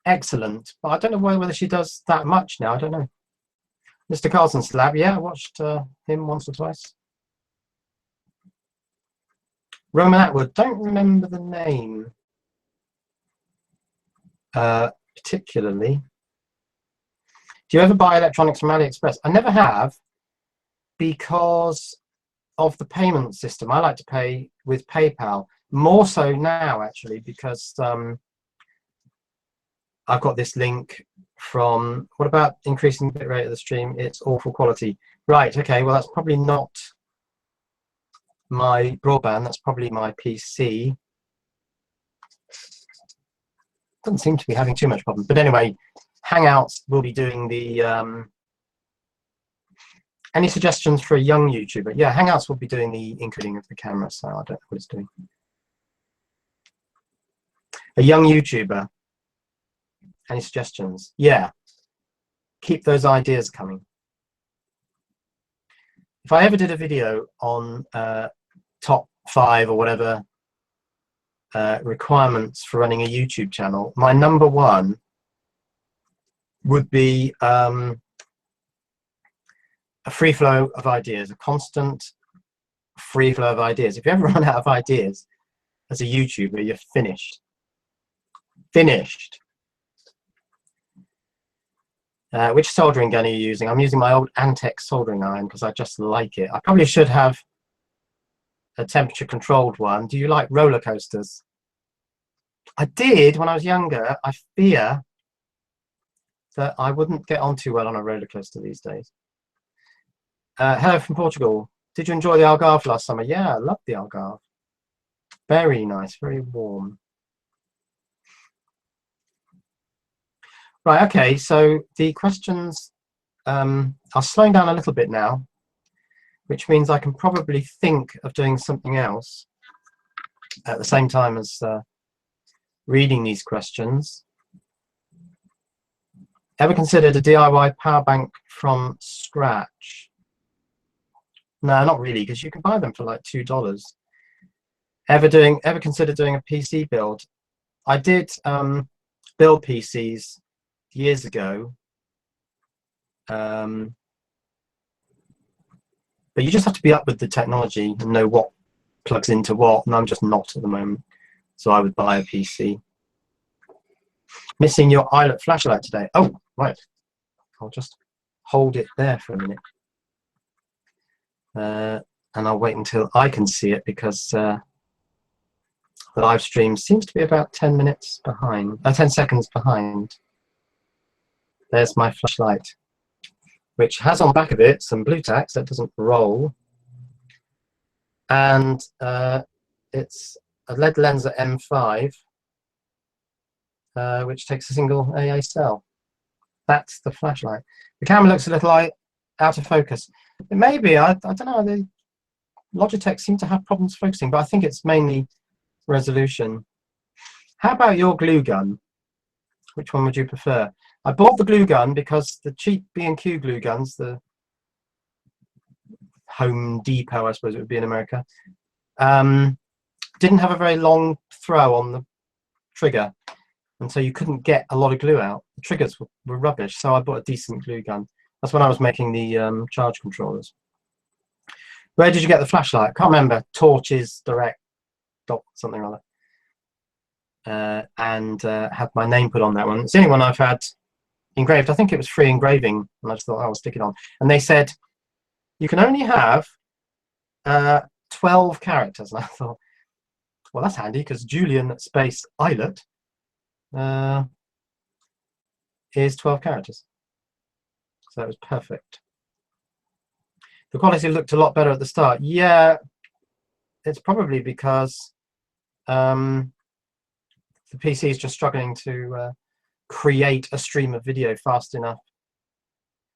excellent, but I don't know whether she does that much now. I don't know. Mr. Carlson Slab, yeah, I watched him once or twice. Roman Atwood, don't remember the name particularly. Do you ever buy electronics from AliExpress? I never have, because of the payment system. I like to pay with PayPal, more so now actually, because I've got this link from, what about increasing the bitrate of the stream? It's awful quality. Right, okay, well that's probably not my broadband, that's probably my PC. Doesn't seem to be having too much problem, but anyway, Hangouts will be doing the any suggestions for a young YouTuber? Yeah, Hangouts will be doing the encoding of the camera, so I don't know what it's doing. A young YouTuber, any suggestions? Yeah, keep those ideas coming. If I ever did a video on top 5 or whatever requirements for running a YouTube channel, my #1 would be a free flow of ideas, a constant free flow of ideas. If you ever run out of ideas as a YouTuber, you're finished. Finished. Which soldering gun are you using? I'm using my old Antec soldering iron because I just like it. I probably should have a temperature controlled one. Do you like roller coasters? I did when I was younger. I fear that I wouldn't get on too well on a roller coaster these days. Hello from Portugal. Did you enjoy the Algarve last summer? Yeah, I loved the Algarve. Very nice, very warm. Right, okay, so the questions are slowing down a little bit now, which means I can probably think of doing something else at the same time as reading these questions. Ever considered a DIY power bank from scratch? No, not really, because you can buy them for like $2. Ever considered doing a PC build? I did build PCs years ago, but you just have to be up with the technology and know what plugs into what, and I'm just not at the moment, so I would buy a PC. Missing your eyelet flashlight today. Oh, right. I'll just hold it there for a minute. And I'll wait until I can see it because the live stream seems to be about 10 minutes behind, 10 seconds behind. There's my flashlight, which has on the back of it some blue tack so it doesn't roll. And it's a lead lens at M5, which takes a single AA cell. That's the flashlight. The camera looks a little like out of focus. It may be, I don't know, the Logitech seem to have problems focusing, but I think it's mainly resolution. How about your glue gun? Which one would you prefer? I bought the glue gun because the cheap B&Q glue guns, the Home Depot, I suppose it would be in America, didn't have a very long throw on the trigger, and so you couldn't get a lot of glue out. The triggers were rubbish, so I bought a decent glue gun. That's when I was making the charge controllers. Where did you get the flashlight? I can't remember. Torches Direct dot something or other. And had my name put on that one. It's the only one I've had engraved. I think it was free engraving, and I just thought I'll stick it on. And they said you can only have 12 characters. And I thought, well, that's handy because Julian space Eyelet is 12 characters. So that was perfect. The quality looked a lot better at the start. Yeah, it's probably because the PC is just struggling to create a stream of video fast enough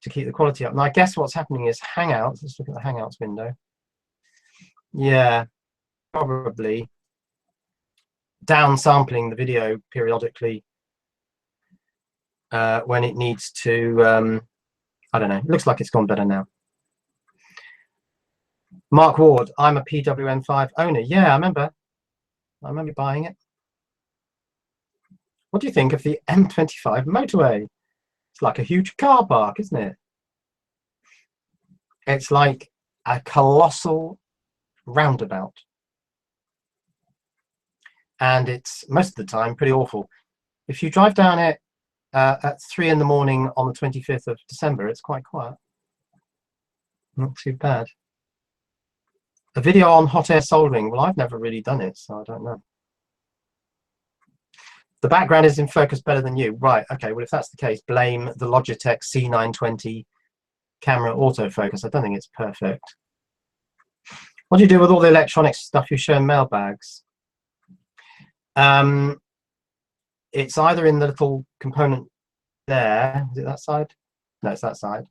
to keep the quality up. And I guess what's happening is Hangouts. Let's look at the Hangouts window. Yeah, probably downsampling the video periodically when it needs to. I don't know. It looks like it's gone better now. Mark Ward, I'm a PWM5 owner. Yeah, I remember buying it. What do you think of the M25 motorway? It's like a huge car park, isn't it? It's like a colossal roundabout. And it's, most of the time, pretty awful. If you drive down it at 3 in the morning on the 25th of December, it's quite quiet. Not too bad. A video on hot air soldering. Well, I've never really done it, so I don't know. The background is in focus better than you. Right, okay, well, if that's the case, blame the Logitech C920 camera autofocus. I don't think it's perfect. What do you do with all the electronic stuff you show in mailbags? It's either in the little component there. Is it that side? No, it's that side.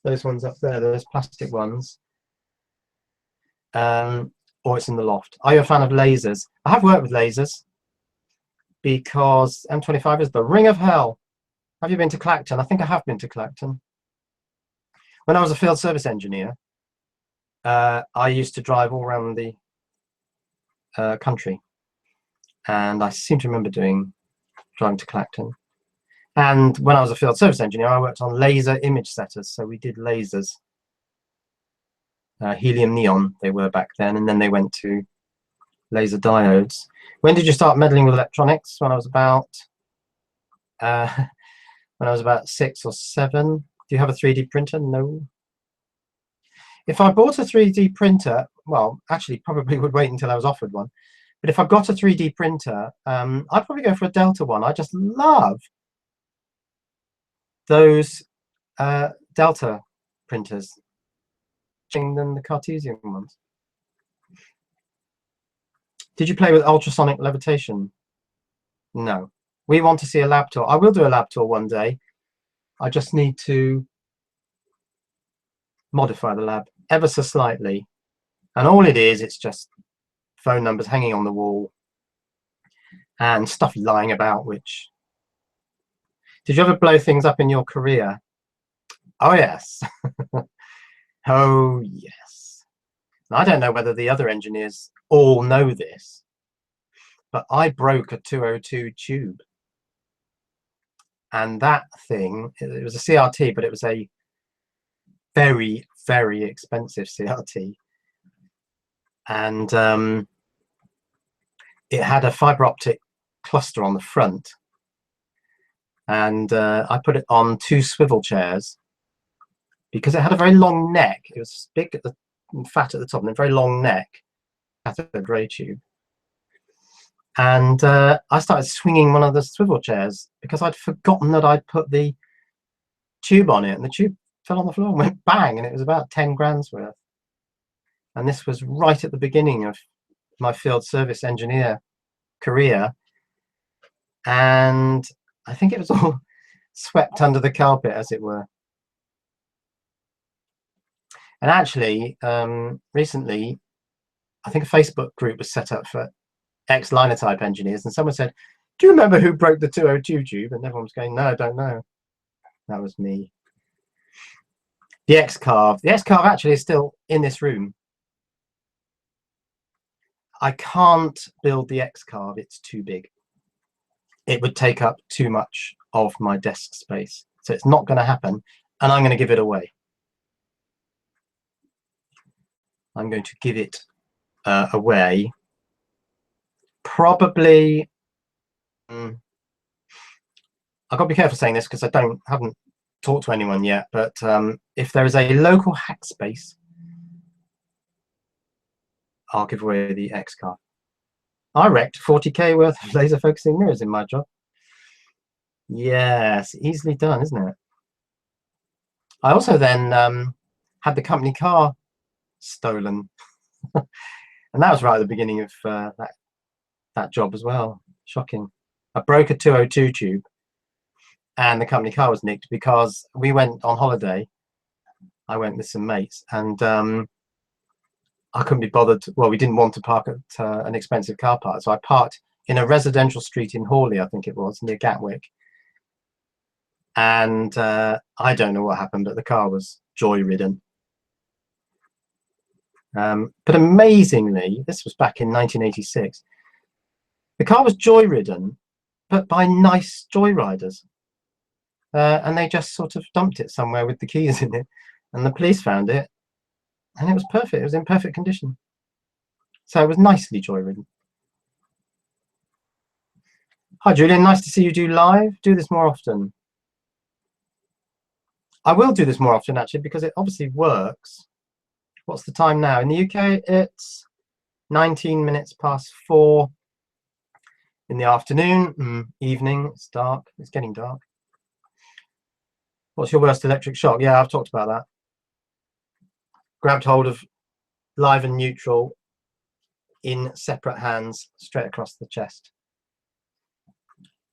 Those ones up there, those plastic ones. Or it's in the loft. Are you a fan of lasers? I have worked with lasers because M25 is the ring of hell. Have you been to Clacton? I think I have been to Clacton. When I was a field service engineer, I used to drive all around the country, and I seem to remember driving to Clacton. And when I was a field service engineer, I worked on laser image setters, so we did lasers helium neon they were back then, and then they went to laser diodes. When did you start meddling with electronics? When I was about 6 or 7. Do you have a 3D printer? No. If I bought a 3D printer, well, actually probably would wait until I was offered one. But if I got a 3D printer, I'd probably go for a Delta one. I just love those Delta printers than the Cartesian ones. Did you play with ultrasonic levitation? No. We want to see a lab tour. I will do a lab tour one day. I just need to modify the lab ever so slightly. And all it is, it's just phone numbers hanging on the wall and stuff lying about, which... Did you ever blow things up in your career? Oh, yes. Oh, yes. And I don't know whether the other engineers all know this, but I broke a 202 tube. And that thing, it was a CRT, but it was a very, very expensive CRT. And it had a fiber optic cluster on the front. And I put it on 2 swivel chairs because it had a very long neck. It was big at the fat at the top and a very long neck, cathode ray tube. And I started swinging one of the swivel chairs because I'd forgotten that I'd put the tube on it, and the tube fell on the floor and went bang, and it was about 10 grand's worth. And this was right at the beginning of my field service engineer career, and I think it was all swept under the carpet, as it were. And actually, recently, I think a Facebook group was set up for ex-linotype engineers, and someone said, "Do you remember who broke the 202 tube?" And everyone was going, "No, I don't know." That was me. The X-Carve. The X-Carve actually is still in this room. I can't build the X-Carve, it's too big. It would take up too much of my desk space. So it's not going to happen, and I'm going to give it away. I'm going to give it away. Probably, I've got to be careful saying this because I haven't talked to anyone yet, but if there is a local hack space, I'll give away the X-Carve. I wrecked 40k worth of laser focusing mirrors in my job. Yes, easily done, isn't it? I also then had the company car stolen. And that was right at the beginning of that job as well. Shocking. I broke a 202 tube and the company car was nicked because we went on holiday. I went with some mates, and I couldn't be bothered. Well, we didn't want to park at an expensive car park, so I parked in a residential street in Hawley, I think it was, near Gatwick. And I don't know what happened, but the car was joy-ridden. But amazingly, this was back in 1986, the car was joy-ridden, but by nice joyriders. And they just sort of dumped it somewhere with the keys in it, and the police found it, and it was perfect. It was in perfect condition. So it was nicely joy-ridden. Hi, Julian. Nice to see you do live. Do this more often. I will do this more often, actually, because it obviously works. What's the time now? In the UK, it's 19 minutes past 4 in the afternoon. Evening. It's dark. It's getting dark. What's your worst electric shock? Yeah, I've talked about that. Grabbed hold of live and neutral in separate hands straight across the chest.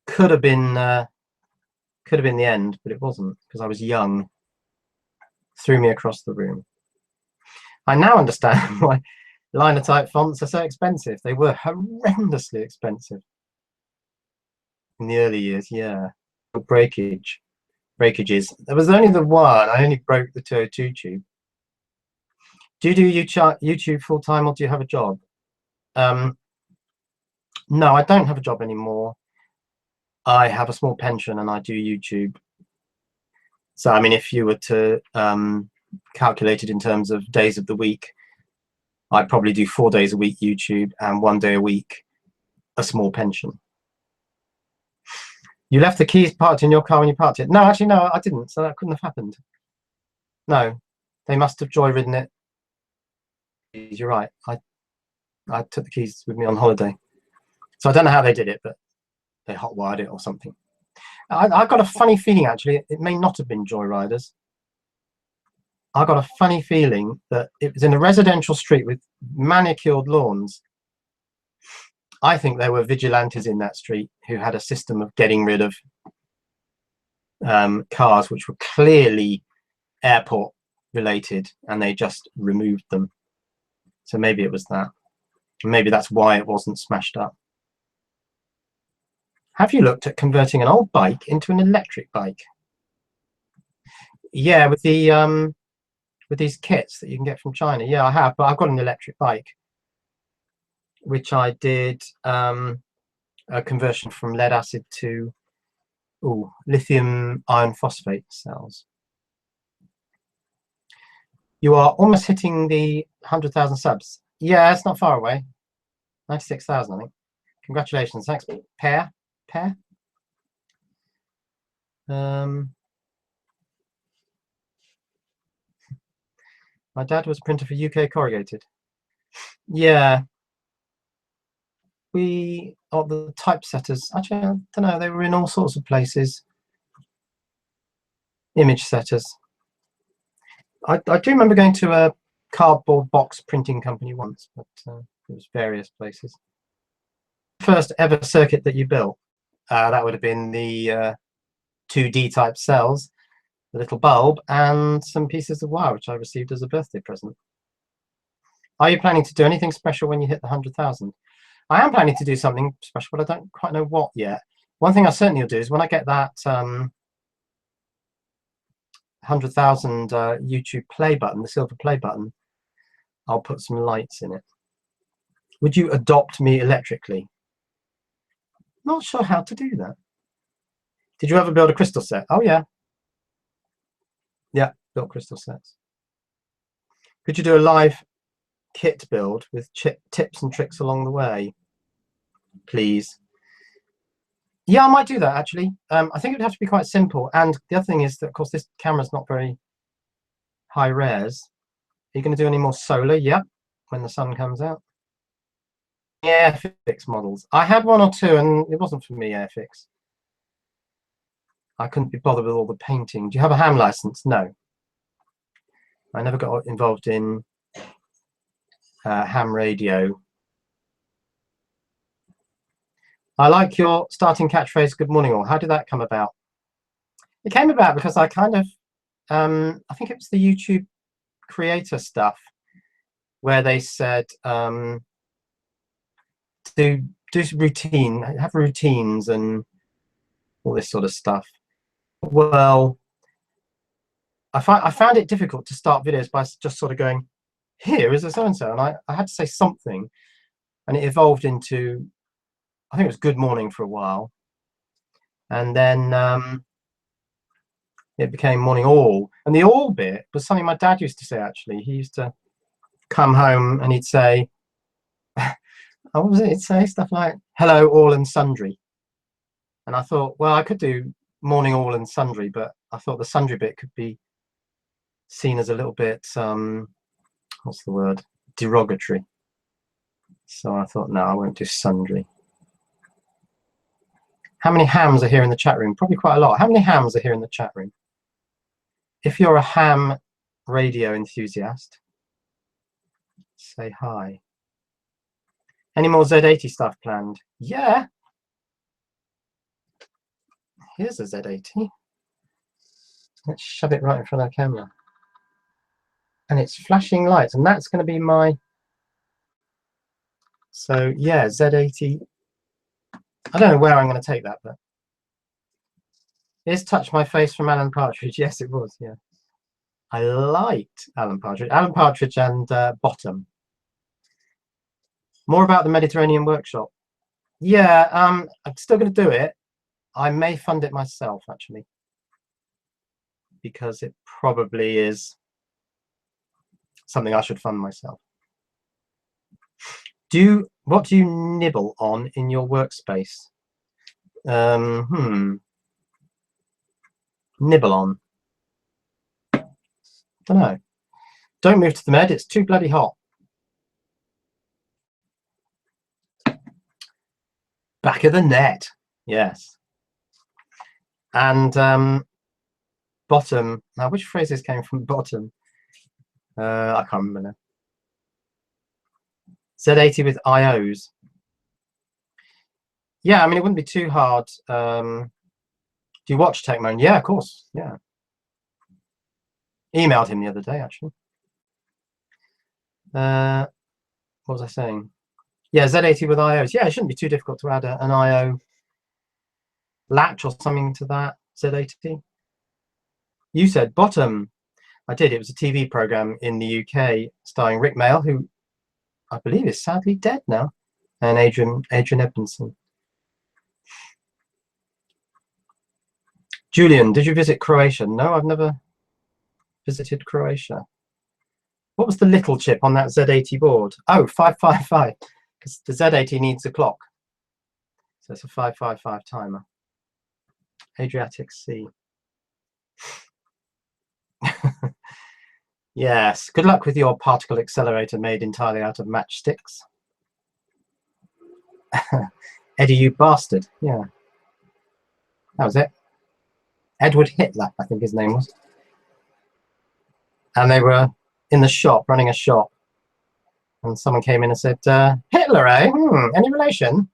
Could have been the end, but it wasn't, because I was young. Threw me across the room. I now understand why linotype fonts are so expensive. They were horrendously expensive in the early years. Yeah, breakages. There was only the one. I only broke the 202 tube. Do you do YouTube full time, or do you have a job? No, I don't have a job anymore. I have a small pension and I do YouTube. So, I mean, if you were to calculated in terms of days of the week, I'd probably do 4 days a week YouTube and 1 day a week a small pension. You left the keys parked in your car when you parked it? No, actually, no, I didn't. So that couldn't have happened. No, they must have joyridden it. You're right. I took the keys with me on holiday. So I don't know how they did it, but they hotwired it or something. I've got a funny feeling, actually, it may not have been joyriders. I got a funny feeling that it was in a residential street with manicured lawns. I think there were vigilantes in that street who had a system of getting rid of cars which were clearly airport related, and they just removed them. So maybe it was that. Maybe that's why it wasn't smashed up. Have you looked at converting an old bike into an electric bike? Yeah, with the with these kits that you can get from China. Yeah, I have, but I've got an electric bike, which I did a conversion from lead acid to lithium iron phosphate cells. You are almost hitting the 100,000 subs. Yeah, it's not far away. 96,000, I think. Congratulations. Thanks, Pear. My dad was a printer for UK Corrugated. Yeah. We are the typesetters. Actually, I don't know. They were in all sorts of places. Image setters. I do remember going to a cardboard box printing company once, but it was various places. First ever circuit that you built, that would have been the 2D type cells, the little bulb, and some pieces of wire, which I received as a birthday present. Are you planning to do anything special when you hit the 100,000? I am planning to do something special, but I don't quite know what yet. One thing I certainly will do is when I get that 100,000 YouTube play button, the silver play button, I'll put some lights in it. Would you adopt me electrically? Not sure how to do that. Did you ever build a crystal set? Oh yeah. Yeah, built crystal sets. Could you do a live kit build with tips and tricks along the way, please? Yeah, I might do that actually. I think it would have to be quite simple. And the other thing is that, of course, this camera's not very high res. Are you going to do any more solar? Yep, when the sun comes out. Yeah, Airfix models. I had one or two, and it wasn't for me, Airfix. I couldn't be bothered with all the painting. Do you have a ham license? No. I never got involved in ham radio. I like your starting catchphrase, good morning all. How did that come about? It came about because I kind of, I think it was the YouTube creator stuff where they said do routine, have routines and all this sort of stuff. Well, I found it difficult to start videos by just sort of going, here is a so-and-so, and I had to say something, and it evolved into, I think it was good morning for a while, and then it became morning all. And the all bit was something my dad used to say, actually. He used to come home and he'd say, what was it? He'd say stuff like, hello, all and sundry. And I thought, well, I could do morning all and sundry, but I thought the sundry bit could be seen as a little bit, what's the word, derogatory. So I thought, no, I won't do sundry. How many hams are here in the chat room? Probably quite a lot. How many hams are here in the chat room? If you're a ham radio enthusiast, say hi. Any more Z80 stuff planned? Yeah. Here's a Z80. Let's shove it right in front of the camera. And it's flashing lights, and that's going to be my... So yeah, Z80. I don't know where I'm going to take that, but here's Touch My Face from Alan Partridge. Yes, it was. Yeah, I liked Alan Partridge. Alan Partridge and Bottom. More about the Mediterranean workshop. Yeah, I'm still going to do it. I may fund it myself, actually, because it probably is something I should fund myself. What do you nibble on in your workspace? Nibble on. Don't know. Don't move to the med, it's too bloody hot. Back of the net, yes. And bottom. Now, which phrases came from bottom? I can't remember now. Z80 with IOs. Yeah, I mean, it wouldn't be too hard. Do you watch TechMoan? Yeah, of course. Yeah. Emailed him the other day, actually. What was I saying? Yeah, Z80 with IOs. Yeah, it shouldn't be too difficult to add an IO latch or something to that Z80. You said bottom. I did. It was a TV program in the UK starring Rick Mail, who I believe is sadly dead now, and Adrian Edmondson. Julian, did you visit Croatia? No, I've never visited Croatia. What was the little chip on that Z80 board? Oh, 555, because the Z80 needs a clock. So it's a 555 timer. Adriatic Sea. Yes, good luck with your particle accelerator made entirely out of matchsticks. Eddie, you bastard. Yeah. That was it. Edward Hitler, I think his name was. And they were in the shop, running a shop. And someone came in and said, Hitler, eh? Any relation?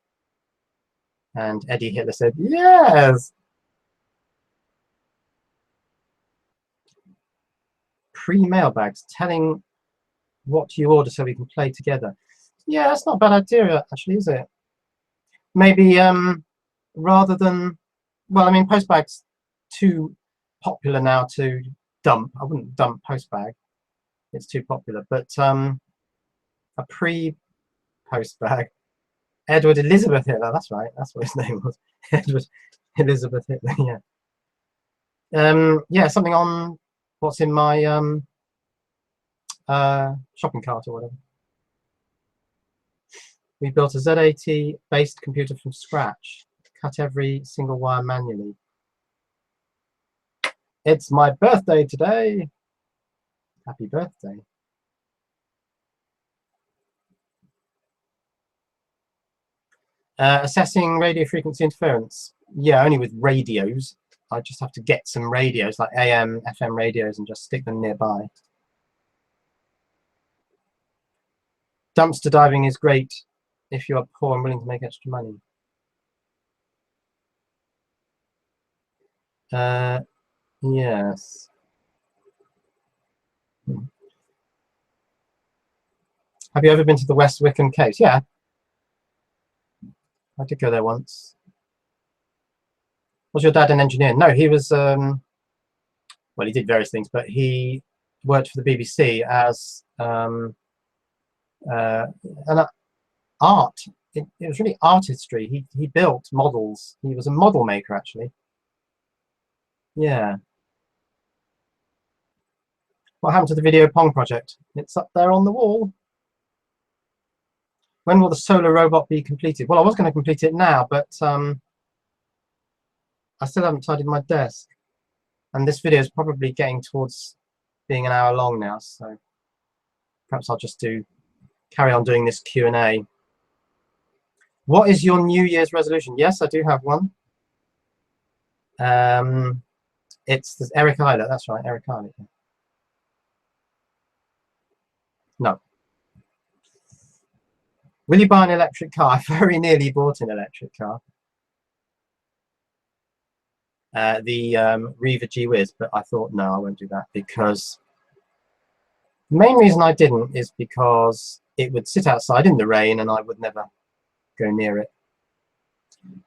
And Eddie Hitler said, yes. Pre-mailbags, telling what you order so we can play together. Yeah, that's not a bad idea, actually, is it? Maybe rather than, well, I mean, postbag's too popular now to dump. I wouldn't dump postbag. It's too popular. But a pre-postbag. Edward Elizabeth Hitler, that's right. That's what his name was. Edward Elizabeth Hitler, yeah. Yeah, something on what's in my shopping cart or whatever. We built a Z80 based computer from scratch. Cut every single wire manually. It's my birthday today. Happy birthday. Assessing radio frequency interference. Yeah, only with radios. I just have to get some radios, like AM, FM radios, and just stick them nearby. Dumpster diving is great if you are poor and willing to make extra money. Yes. Have you ever been to the West Wickham Caves? Yeah. I did go there once. Was your dad an engineer? No, he was, well, he did various things, but he worked for the BBC as an art. It was really artistry. He built models. He was a model maker, actually. Yeah. What happened to the Video Pong project? It's up there on the wall. When will the solar robot be completed? Well, I was going to complete it now, but I still haven't tidied my desk. And this video is probably getting towards being an hour long now, so perhaps I'll just carry on doing this Q&A. What is your New Year's resolution? Yes, I do have one. It's Eric Eiler, that's right, Eric Eiler. No. Will you buy an electric car? I very nearly bought an electric car. The Riva G-Wiz, but I thought, no, I won't do that, because the main reason I didn't is because it would sit outside in the rain and I would never go near it.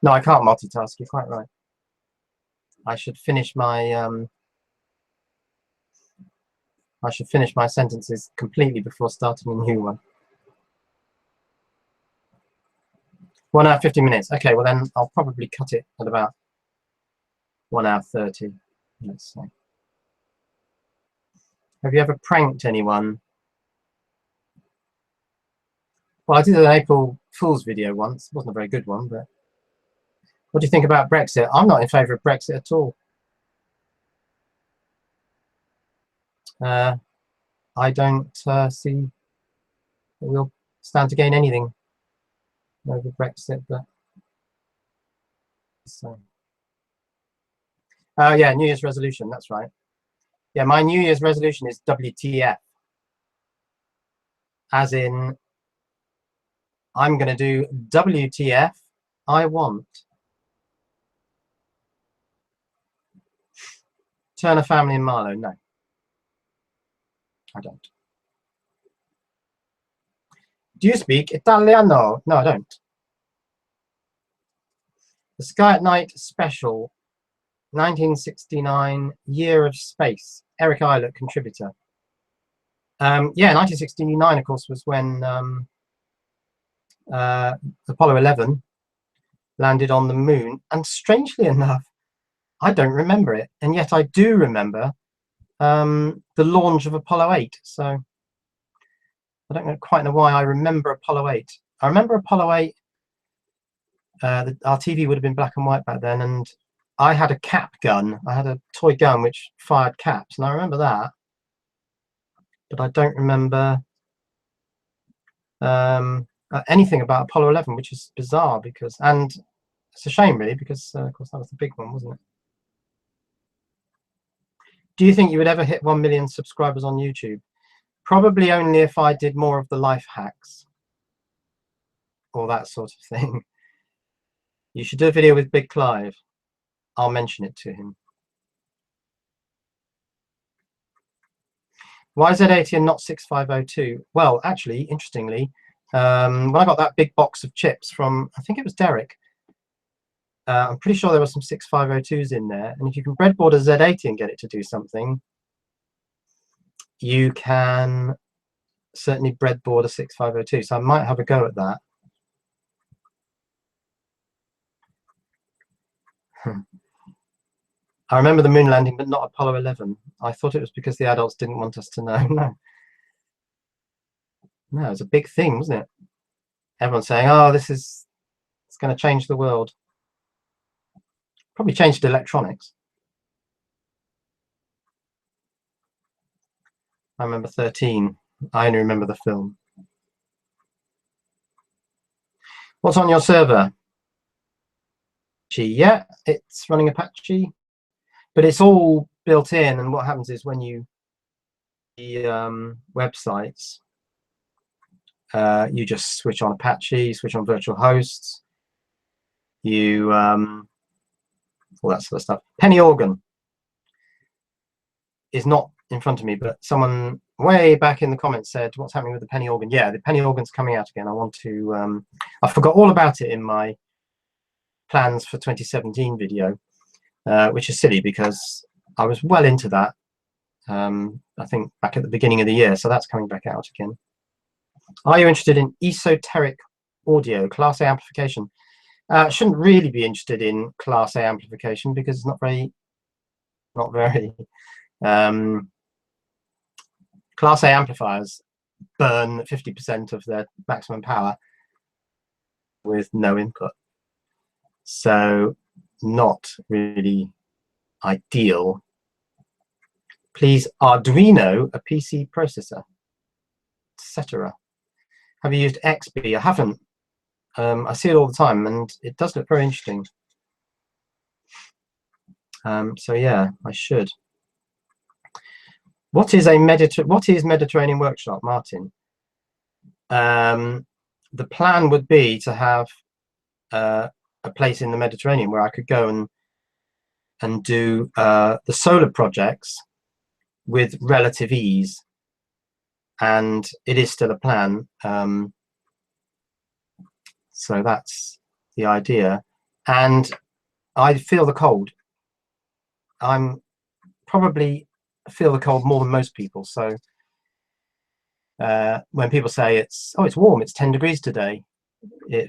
No, I can't multitask, you're quite right. I should finish my sentences completely before starting a new one. 1 hour 50 minutes. Okay, well then I'll probably cut it at about 1 hour 30. Let's see. Have you ever pranked anyone? Well, I did an April Fool's video once. It wasn't a very good one, but what do you think about Brexit? I'm not in favour of Brexit at all. I don't see that we'll stand to gain anything over Brexit, but so. Yeah, New Year's resolution, that's right. Yeah, my New Year's resolution is WTF. As in, I'm going to do WTF I want. Turner family in Marlow, no. I don't. Do you speak Italiano? No, I don't. The Sky at Night special, 1969, Year of Space. Eric Eilert, contributor. Yeah, 1969, of course, was when Apollo 11 landed on the moon. And strangely enough, I don't remember it. And yet I do remember the launch of Apollo 8. So I don't quite know why I remember Apollo 8. I remember Apollo 8. Our TV would have been black and white back then, and I had a cap gun. I had a toy gun which fired caps, and I remember that. But I don't remember anything about Apollo 11, which is bizarre, because, and it's a shame really, because of course that was the big one, wasn't it? Do you think you would ever hit 1 million subscribers on YouTube? Probably only if I did more of the life hacks or that sort of thing. You should do a video with Big Clive. I'll mention it to him. Why Z80 and not 6502? Well, actually, interestingly, when I got that big box of chips from, I think it was Derek, I'm pretty sure there were some 6502s in there. And if you can breadboard a Z80 and get it to do something, you can certainly breadboard a 6502. So I might have a go at that. I remember the moon landing, but not Apollo 11. I thought it was because the adults didn't want us to know. No, it was a big thing, wasn't it? Everyone's saying, oh, it's going to change the world. Probably changed electronics. I remember 13. I only remember the film. What's on your server? Yeah, it's running Apache, but it's all built in, and what happens is when you websites, you just switch on Apache, switch on virtual hosts, you all that sort of stuff. Penny Organ is not in front of me, but someone way back in the comments said, what's happening with the Penny Organ? Yeah, the Penny Organ's coming out again. I want to I forgot all about it in my plans for 2017 video, which is silly because I was well into that, I think back at the beginning of the year, so that's coming back out again. Are you interested in esoteric audio, Class A amplification? Shouldn't really be interested in Class A amplification because it's not very Class A amplifiers burn 50% of their maximum power with no input. So not really ideal. Please, Arduino, a PC processor, etc. Have you used XB? I haven't. I see it all the time, and it does look very interesting. So yeah, I should. What is Mediterranean Workshop, Martin? The plan would be to have a place in the Mediterranean where I could go and do the solar projects with relative ease, and it is still a plan. So that's the idea, and I feel the cold. I'm probably feel the cold more than most people. So when people say it's warm, it's 10 degrees today,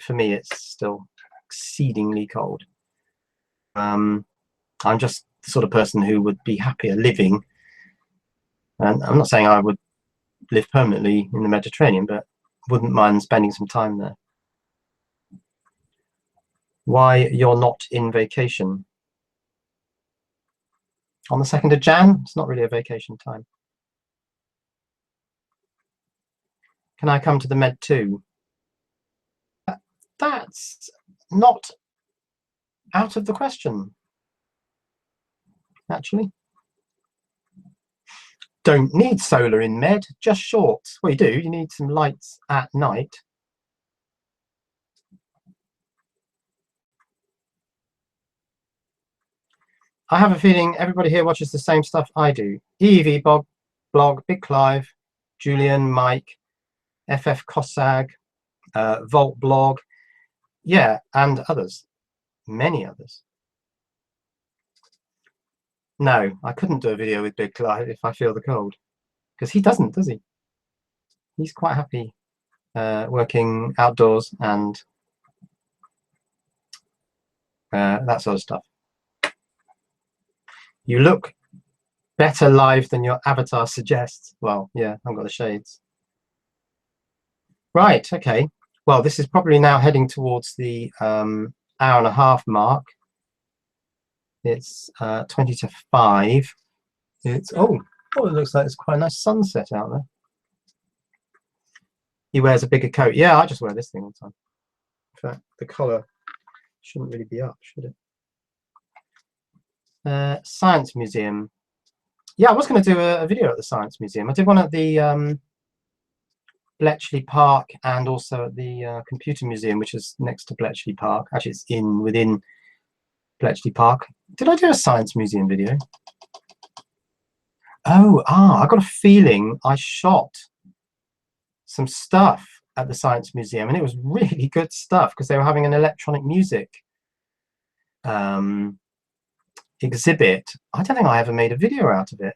for me it's still exceedingly cold. I'm just the sort of person who would be happier living, and I'm not saying I would live permanently in the Mediterranean, but wouldn't mind spending some time there. Why you're not in vacation? On the 2nd of Jan? It's not really a vacation time. Can I come to the Med too? That's not out of the question, actually. Don't need solar in Med, just shorts. Well, you do. You need some lights at night. I have a feeling everybody here watches the same stuff I do. EEV blog, Big Clive, Julian, Mike, FF Cossag, Volt blog, yeah, and others, many others. No, I couldn't do a video with Big Clive if I feel the cold, because he doesn't, does he? He's quite happy working outdoors and that sort of stuff. You look better live than your avatar suggests. Well, yeah, I've got the shades. Right, okay. Well, this is probably now heading towards the hour and a half mark. It's 20 to 5. It's oh, it looks like it's quite a nice sunset out there. He wears a bigger coat. Yeah, I just wear this thing all the time. In fact, the collar shouldn't really be up, should it? Science Museum. Yeah, I was going to do a video at the Science Museum. I did one at the Bletchley Park and also at the Computer Museum, which is next to Bletchley Park. Actually, it's within Bletchley Park. Did I do a Science Museum video? Oh, I got a feeling I shot some stuff at the Science Museum, and it was really good stuff because they were having an electronic music exhibit. I don't think I ever made a video out of it.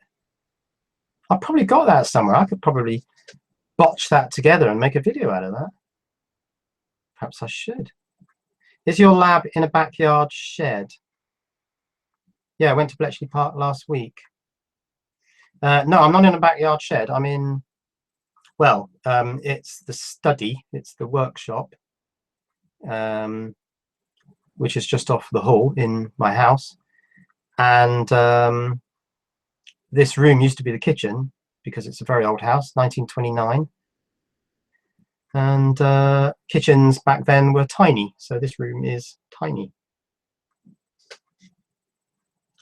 I probably got that somewhere. I could probably botch that together and make a video out of that. Perhaps I should. Is your lab in a backyard shed? Yeah, I went to Bletchley Park last week. No, I'm not in a backyard shed. I'm in, well, it's the study, it's the workshop, which is just off the hall in my house. And this room used to be the kitchen because it's a very old house, 1929. And kitchens back then were tiny, so this room is tiny.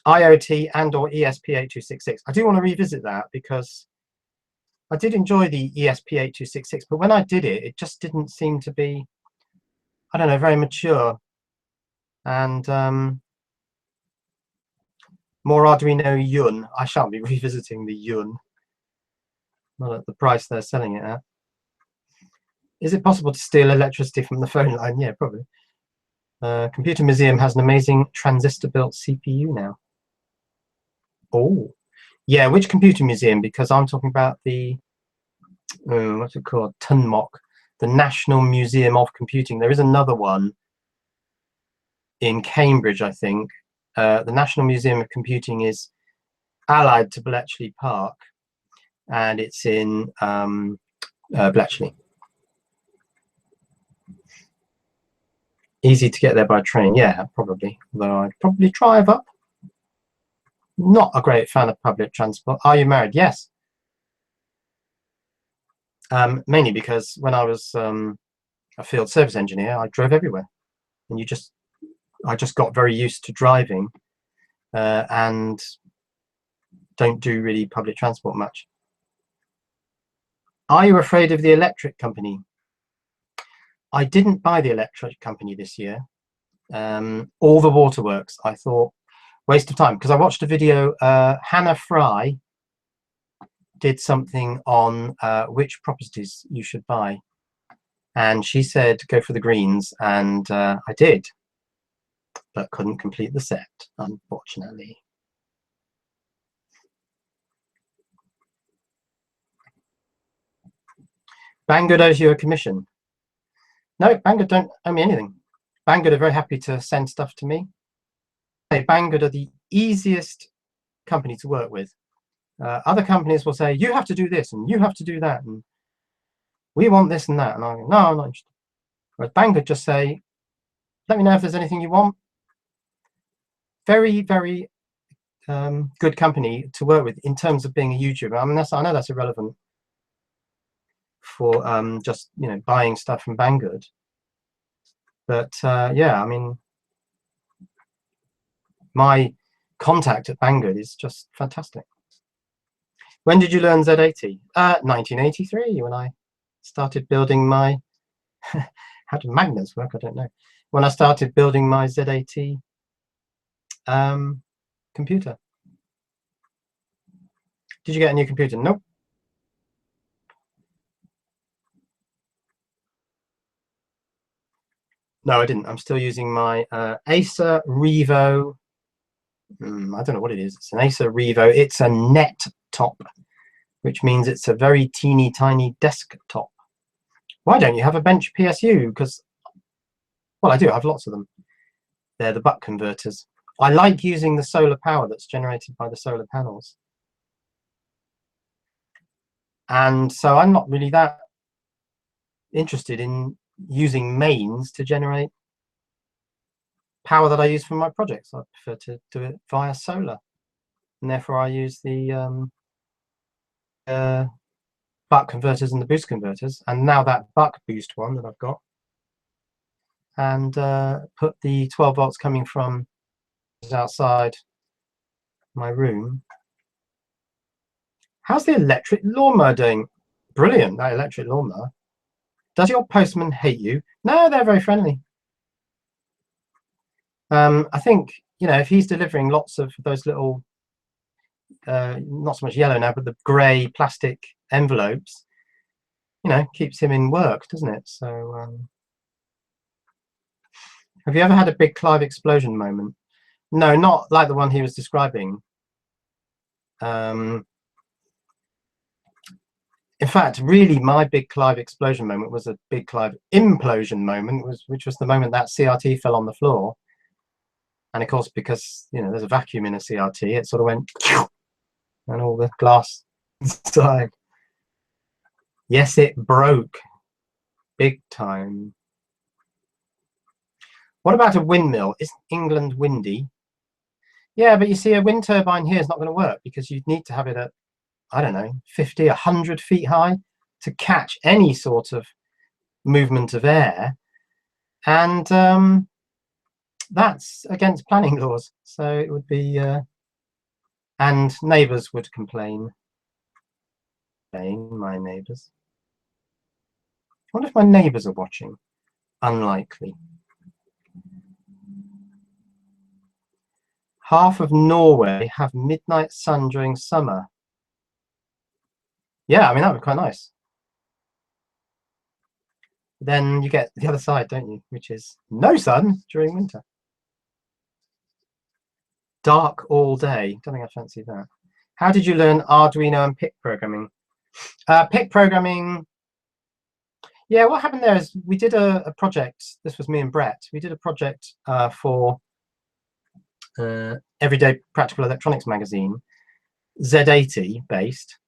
IoT and or ESP8266. I do want to revisit that because I did enjoy the ESP8266, but when I did it, it just didn't seem to be, I don't know, very mature. And more Arduino Yun. I shan't be revisiting the Yun. Not at the price they're selling it at. Is it possible to steal electricity from the phone line? Yeah, probably. Computer Museum has an amazing transistor-built CPU now. Oh, yeah, which Computer Museum? Because I'm talking about the, what's it called? TUNMOC, the National Museum of Computing. There is another one in Cambridge, I think. The National Museum of Computing is allied to Bletchley Park, and it's in Bletchley. Easy to get there by train, yeah, probably. Although I'd probably drive up. Not a great fan of public transport. Are you married? Yes. Mainly because when I was a field service engineer, I drove everywhere, and I just got very used to driving and don't do really public transport much. Are you afraid of the electric company? I didn't buy the electric company this year. All the waterworks, I thought, waste of time, because I watched a video. Hannah Fry did something on which properties you should buy, and she said go for the greens, and I did, but couldn't complete the set, unfortunately. Banggood owes you a commission. No, Banggood don't owe me anything. Banggood are very happy to send stuff to me. Banggood are the easiest company to work with. Other companies will say, you have to do this and you have to do that. And we want this and that. And I go, no, I'm not interested. Whereas Bang could just say, let me know if there's anything you want. Very, very good company to work with in terms of being a YouTuber. I mean, I know that's irrelevant for just, you know, buying stuff from Banggood. But yeah, I mean, my contact at Banggood is just fantastic. When did you learn Z80? 1983, when I started building my how do magnets work? I don't know. When I started building my Z80 computer. Did you get a new computer? Nope. No, I didn't. I'm still using my Acer Revo. I don't know what it is. It's an Acer Revo. It's a net top, which means it's a very teeny tiny desktop. Why don't you have a bench PSU? Because, well, I do. I have lots of them. They're the buck converters. I like using the solar power that's generated by the solar panels. And so I'm not really that interested in using mains to generate power that I use for my projects. I prefer to do it via solar. And therefore I use the buck converters and the boost converters. And now that buck boost one that I've got. And put the 12 volts coming from outside my room. How's the electric lawnmower doing? Brilliant, that electric lawnmower. Does your postman hate you? No, they're very friendly. I think, you know, if he's delivering lots of those little, not so much yellow now, but the grey plastic envelopes, you know, keeps him in work, doesn't it? So, have you ever had a big Clive explosion moment? No, not like the one he was describing. In fact, really, my big Clive explosion moment was a big Clive implosion moment, which was the moment that CRT fell on the floor. And of course, because, you know, there's a vacuum in a CRT, it sort of went and all the glass inside. Yes, it broke big time. What about a windmill? Isn't England windy? Yeah, but you see, a wind turbine here is not going to work because you'd need to have it at, I don't know, 50, 100 feet high to catch any sort of movement of air. And that's against planning laws. So it would be, and neighbours would complain. My neighbours. I wonder if my neighbours are watching. Unlikely. Half of Norway have midnight sun during summer. Yeah, I mean, that would be quite nice. Then you get the other side, don't you? Which is no sun during winter. Dark all day. Don't think I fancy that. How did you learn Arduino and PIC programming? PIC programming, yeah, what happened there is we did a project. This was me and Brett. We did a project for Everyday Practical Electronics magazine, Z80 based.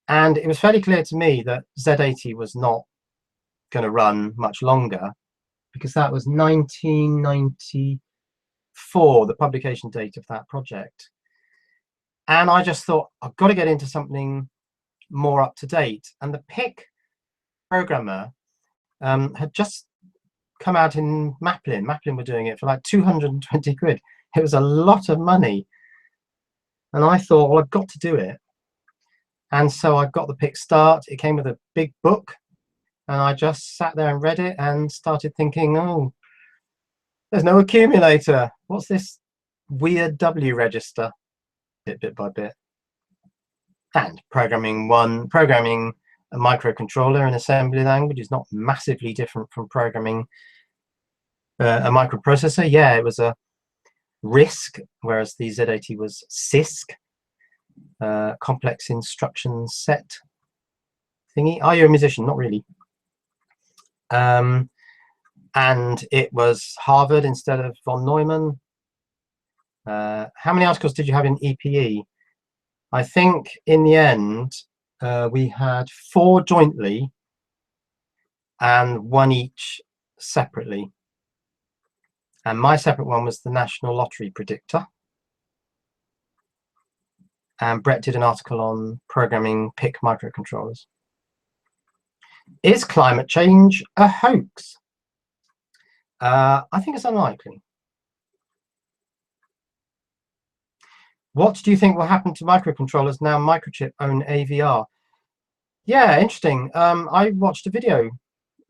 And it was fairly clear to me that Z80 was not going to run much longer because that was 1994, the publication date of that project. And I just thought, I've got to get into something more up to date. And the PIC programmer had just come out in Maplin. Maplin were doing it for like 220 quid. It was a lot of money. And I thought, well, I've got to do it. And so I got the PIC Start. It came with a big book. And I just sat there and read it and started thinking, oh, there's no accumulator. What's this weird W register? Bit by bit. And programming a microcontroller in assembly language is not massively different from programming a microprocessor. Yeah, it was a RISC, whereas the Z80 was CISC, complex instruction set thingy. Are you a musician? Not really. And it was Harvard instead of von Neumann. How many articles did you have in EPE? I think in the end we had 4 jointly and one each separately. And my separate one was the National Lottery Predictor. And Brett did an article on programming PIC microcontrollers. Is climate change a hoax? I think it's unlikely. What do you think will happen to microcontrollers now Microchip own AVR? Yeah, interesting. I watched a video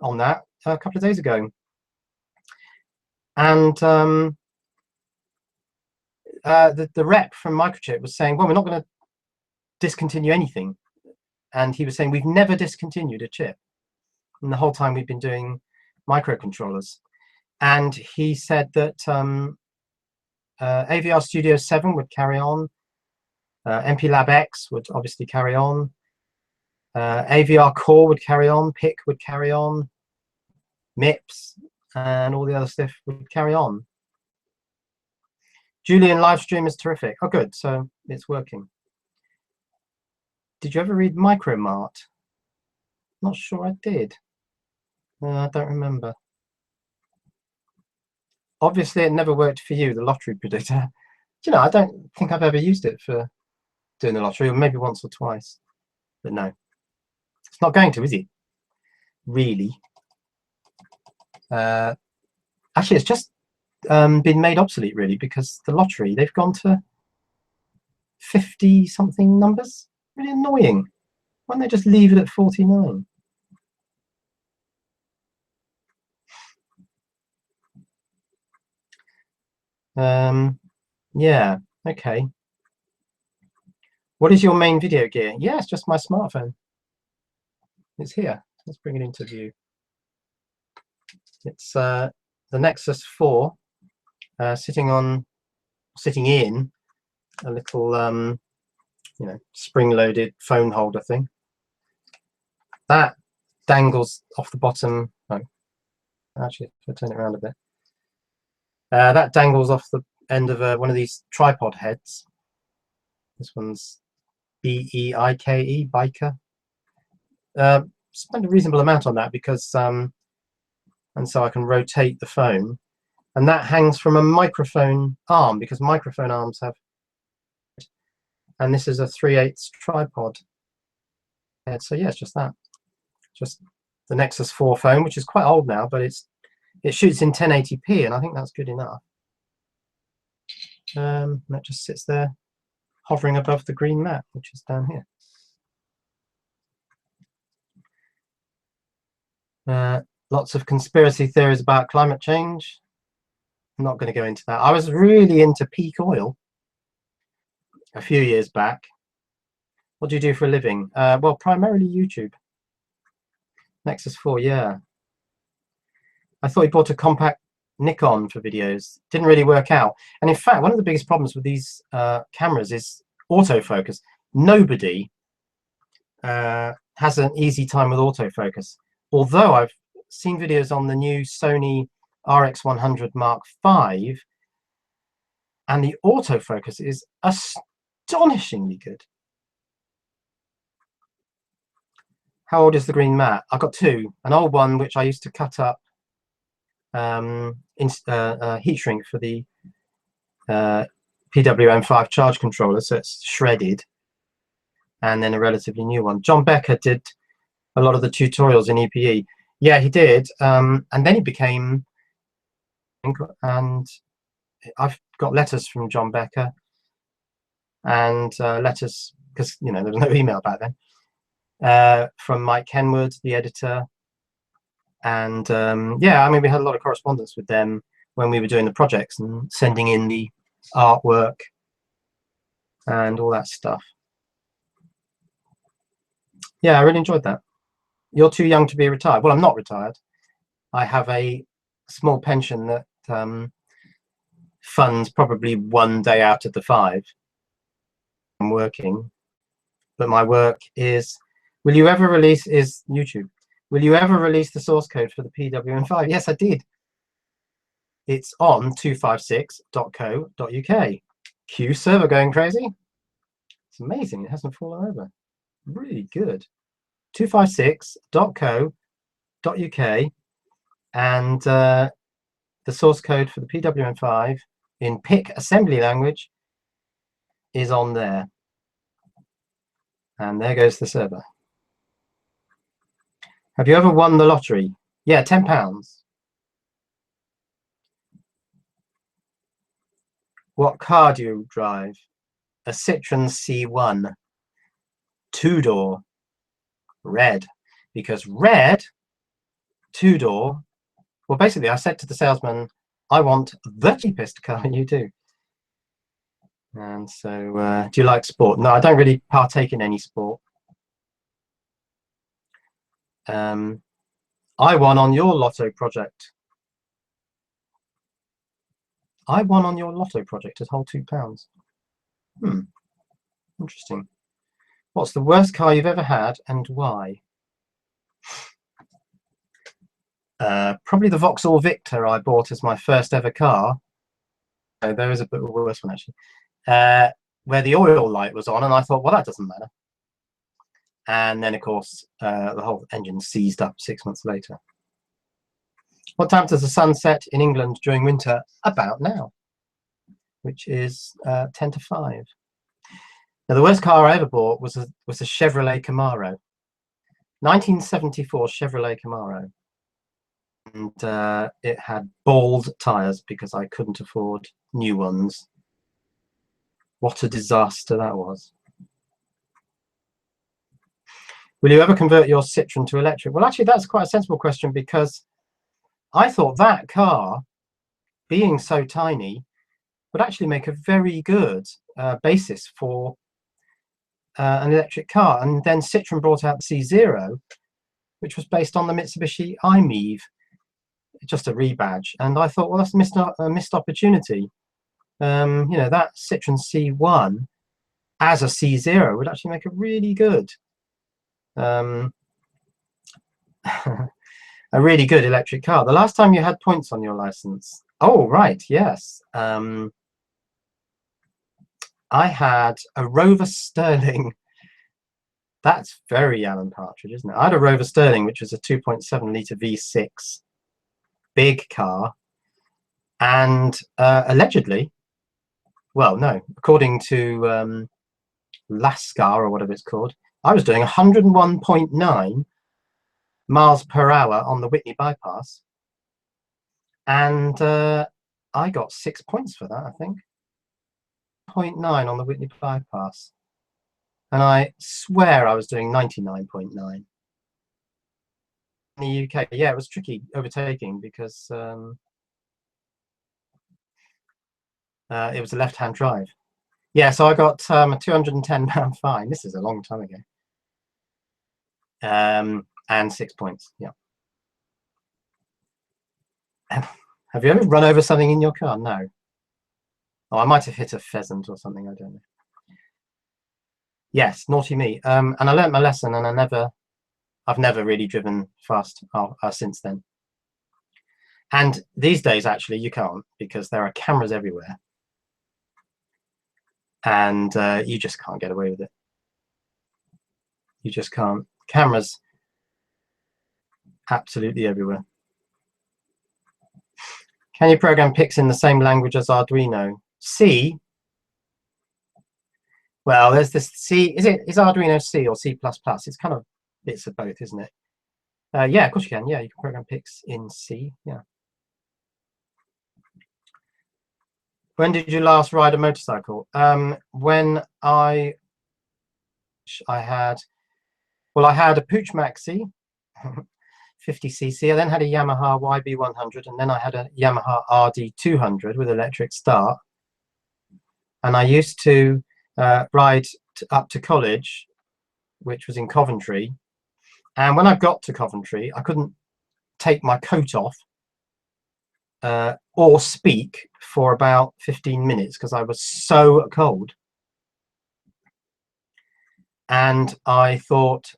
on that a couple of days ago. And the rep from Microchip was saying, well, we're not going to discontinue anything. And he was saying, we've never discontinued a chip. And the whole time we've been doing microcontrollers. And he said that AVR Studio 7 would carry on. MPLAB X would obviously carry on. AVR Core would carry on. PIC would carry on. MIPS and all the other stuff would carry on. Julian Livestream is terrific. Oh, good. So it's working. Did you ever read Micromart? Not sure I did. I don't remember. Obviously, it never worked for you, the lottery predictor. You know, I don't think I've ever used it for doing the lottery, or maybe once or twice. But no, it's not going to, is it? Really? Actually, it's just been made obsolete, really, because the lottery, they've gone to 50-something numbers. Really annoying. Why don't they just leave it at 49? Yeah, okay. What is your main video gear? Yeah, it's just my smartphone. It's here. Let's bring it into view. It's the Nexus 4 sitting in a little you know, spring-loaded phone holder thing. That dangles off the bottom. Oh, actually, if I turn it around a bit, that dangles off the end of one of these tripod heads. This one's BEIKE, Biker. Spend a reasonable amount on that because, and so I can rotate the phone, and that hangs from a microphone arm because microphone arms have. And this is a 3/8 tripod head. So yeah, it's just that. Just the Nexus 4 phone, which is quite old now, but it shoots in 1080p, and I think that's good enough. That just sits there, hovering above the green mat, which is down here. Lots of conspiracy theories about climate change. I'm not going to go into that. I was really into peak oil a few years back. What do you do for a living? Well, primarily YouTube. Nexus 4, yeah. I thought he bought a compact Nikon for videos. Didn't really work out. And in fact, one of the biggest problems with these cameras is autofocus. Nobody has an easy time with autofocus. Although I've seen videos on the new Sony RX100 Mark V, and the autofocus is astonishingly good. How old is the green mat? I've got two. An old one, which I used to cut up heat shrink for the PWM5 charge controller, so it's shredded, and then a relatively new one. John Becker did a lot of the tutorials in EPE. Yeah, he did, and then he became, and I've got letters from John Becker, and letters, because, you know, there was no email back then, from Mike Kenwood, the editor. And yeah, I mean, we had a lot of correspondence with them when we were doing the projects and sending in the artwork and all that stuff. Yeah, I really enjoyed that. You're too young to be retired. Well, I'm not retired. I have a small pension that funds probably one day out of the 5 I'm working. But my work is, will you ever release, is YouTube. Will you ever release the source code for the PWM5? Yes, I did. It's on 256.co.uk. Q server going crazy. It's amazing. It hasn't fallen over. Really good. 256.co.uk. and the source code for the PWM5 in PIC assembly language is on there. And there goes the server. Have you ever won the lottery? Yeah, £10. What car do you drive? A Citroen C1. Two-door. Red. Because red, two-door. Well, basically, I said to the salesman, I want the cheapest car you do. And so, do you like sport? No, I don't really partake in any sport. I won on your lotto project. I won on your lotto project at whole £2. Interesting. What's the worst car you've ever had and why? Probably the Vauxhall Victor I bought as my first ever car. Oh, there is a bit of a worse one actually. Where the oil light was on and I thought, well, that doesn't matter. And then, of course, the whole engine seized up 6 months later. What time does the sun set in England during winter? About now, which is 10 to 5. Now, the worst car I ever bought was a Chevrolet Camaro. 1974 Chevrolet Camaro. And it had bald tyres because I couldn't afford new ones. What a disaster that was. Will you ever convert your Citroen to electric? Well, actually, that's quite a sensible question because I thought that car, being so tiny, would actually make a very good basis for an electric car. And then Citroen brought out the C0, which was based on the Mitsubishi i-MiEV, just a rebadge. And I thought, well, that's a missed opportunity. You know, that Citroen C1 as a C0 would actually make a really good a really good electric car. The last time you had points on your license? Oh, right, yes. I had a Rover Sterling. That's very Alan Partridge, isn't it? I had a Rover Sterling, which was a 2.7 litre V6, big car, and allegedly, well, no, according to Lascar or whatever it's called, I was doing 101.9 miles per hour on the Whitney bypass, and I got 6 points for that, I think. 0.9 on the Whitney bypass, and I swear I was doing 99.9. In the UK, yeah, it was tricky overtaking because it was a left-hand drive. Yeah, so I got a £210 fine. This is a long time ago. And 6 points, yeah. Have you ever run over something in your car? No. Oh, I might have hit a pheasant or something, I don't know. Yes, naughty me. And I learnt my lesson and I've never really driven fast since then. And these days, actually, you can't because there are cameras everywhere. And you just can't get away with it. You just can't. Cameras absolutely everywhere. Can you program PICs in the same language as Arduino? C? Well, there's this C. Is Arduino C or C++? It's kind of bits of both, isn't it? Yeah, of course you can. Yeah, you can program PICs in C. Yeah. When did you last ride a motorcycle? When I had a Puch Maxi 50cc. I then had a Yamaha YB100, and then I had a Yamaha RD200 with electric start. And I used to ride up to college, which was in Coventry. And when I got to Coventry, I couldn't take my coat off or speak for about 15 minutes because I was so cold. And I thought,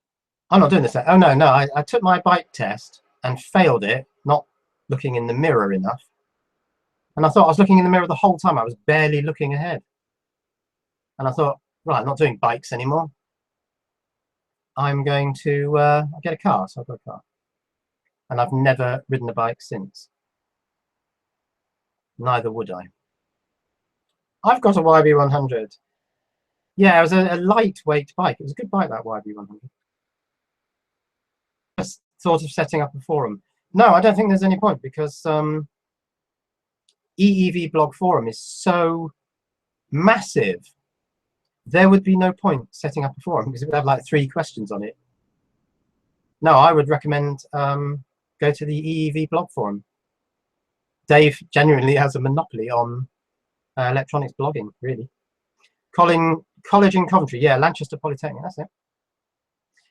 I'm not doing this. Oh, no, I took my bike test and failed it, not looking in the mirror enough. And I thought I was looking in the mirror the whole time. I was barely looking ahead. And I thought, right, I'm not doing bikes anymore. I'm going to get a car. So I got a car. and I've never ridden a bike since. Neither would I. I've got a YB100. Yeah, it was a lightweight bike. It was a good bike, that YB100. Just thought of setting up a forum. No, I don't think there's any point, because EEV blog forum is so massive. There would be no point setting up a forum because it would have like 3 questions on it. No, I would recommend go to the EEV blog forum. Dave genuinely has a monopoly on electronics blogging, really. College in Coventry, yeah, Lanchester Polytechnic, that's it.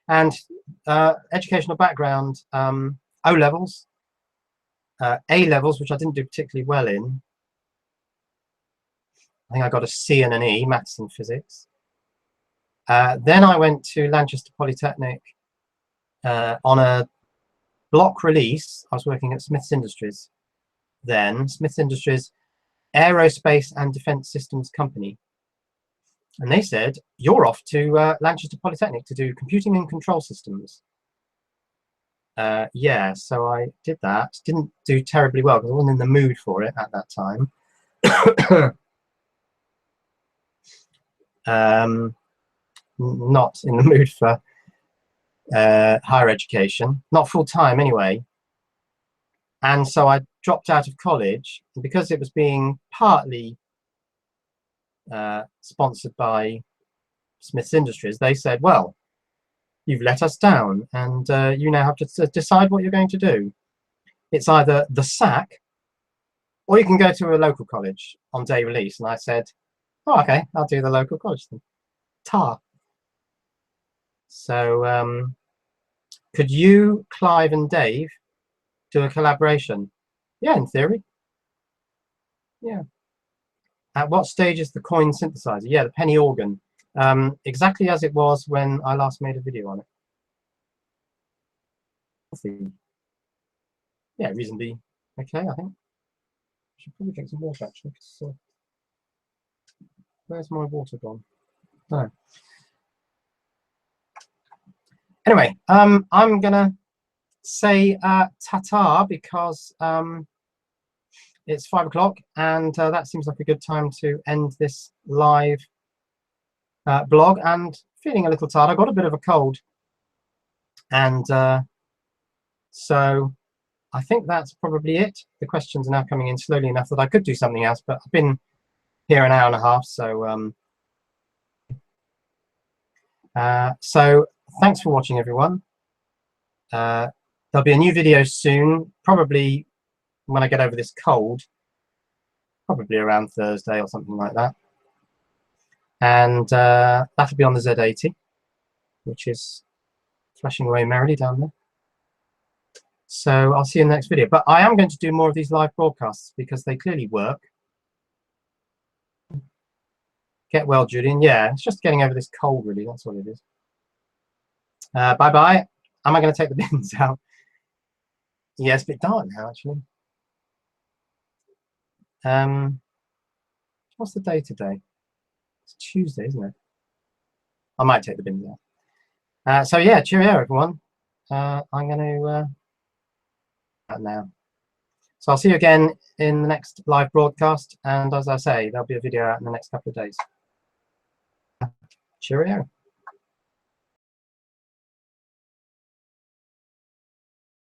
And educational background, O-levels, A-levels, which I didn't do particularly well in. I think I got a C and an E, maths and physics. Then I went to Lanchester Polytechnic on a block release. I was working at Smiths Industries then. Smiths Industries, Aerospace and Defence Systems Company. And they said, you're off to Lanchester Polytechnic to do computing and control systems. Yeah, so I did that. Didn't do terribly well because I wasn't in the mood for it at that time. Not in the mood for higher education, not full time anyway. And so I dropped out of college, and because it was being partly sponsored by Smiths Industries, they said, well, you've let us down, and you now have to decide what you're going to do. It's either the sack, or you can go to a local college on day release. And I said, oh, okay, I'll do the local college then. Tar. So could you, Clive and Dave do a collaboration? Yeah, in theory. Yeah. At what stage is the coin synthesizer? Yeah, the penny organ. Exactly as it was when I last made a video on it. Yeah, reasonably okay, I think. I should probably drink some water actually. Where's my water gone? Oh. Anyway, I'm gonna say ta-ta because it's 5 o'clock, and that seems like a good time to end this live blog. And feeling a little tired. I got a bit of a cold, and so I think that's probably it. The questions are now coming in slowly enough that I could do something else, but I've been here an hour and a half, so so thanks for watching, everyone. There'll be a new video soon, probably when I get over this cold, probably around Thursday or something like that. And that'll be on the Z80, which is flashing away merrily down there. So I'll see you in the next video. But I am going to do more of these live broadcasts because they clearly work. Get well, Julian. Yeah, it's just getting over this cold, really. That's what it is. Bye-bye. Am I going to take the bins out? Yeah, it's a bit dark now, actually. What's the day today? It's Tuesday, isn't it? I might take the bins out. So yeah, cheerio, everyone. I'm going to now. So I'll see you again in the next live broadcast. And as I say, there'll be a video out in the next couple of days. Cheerio.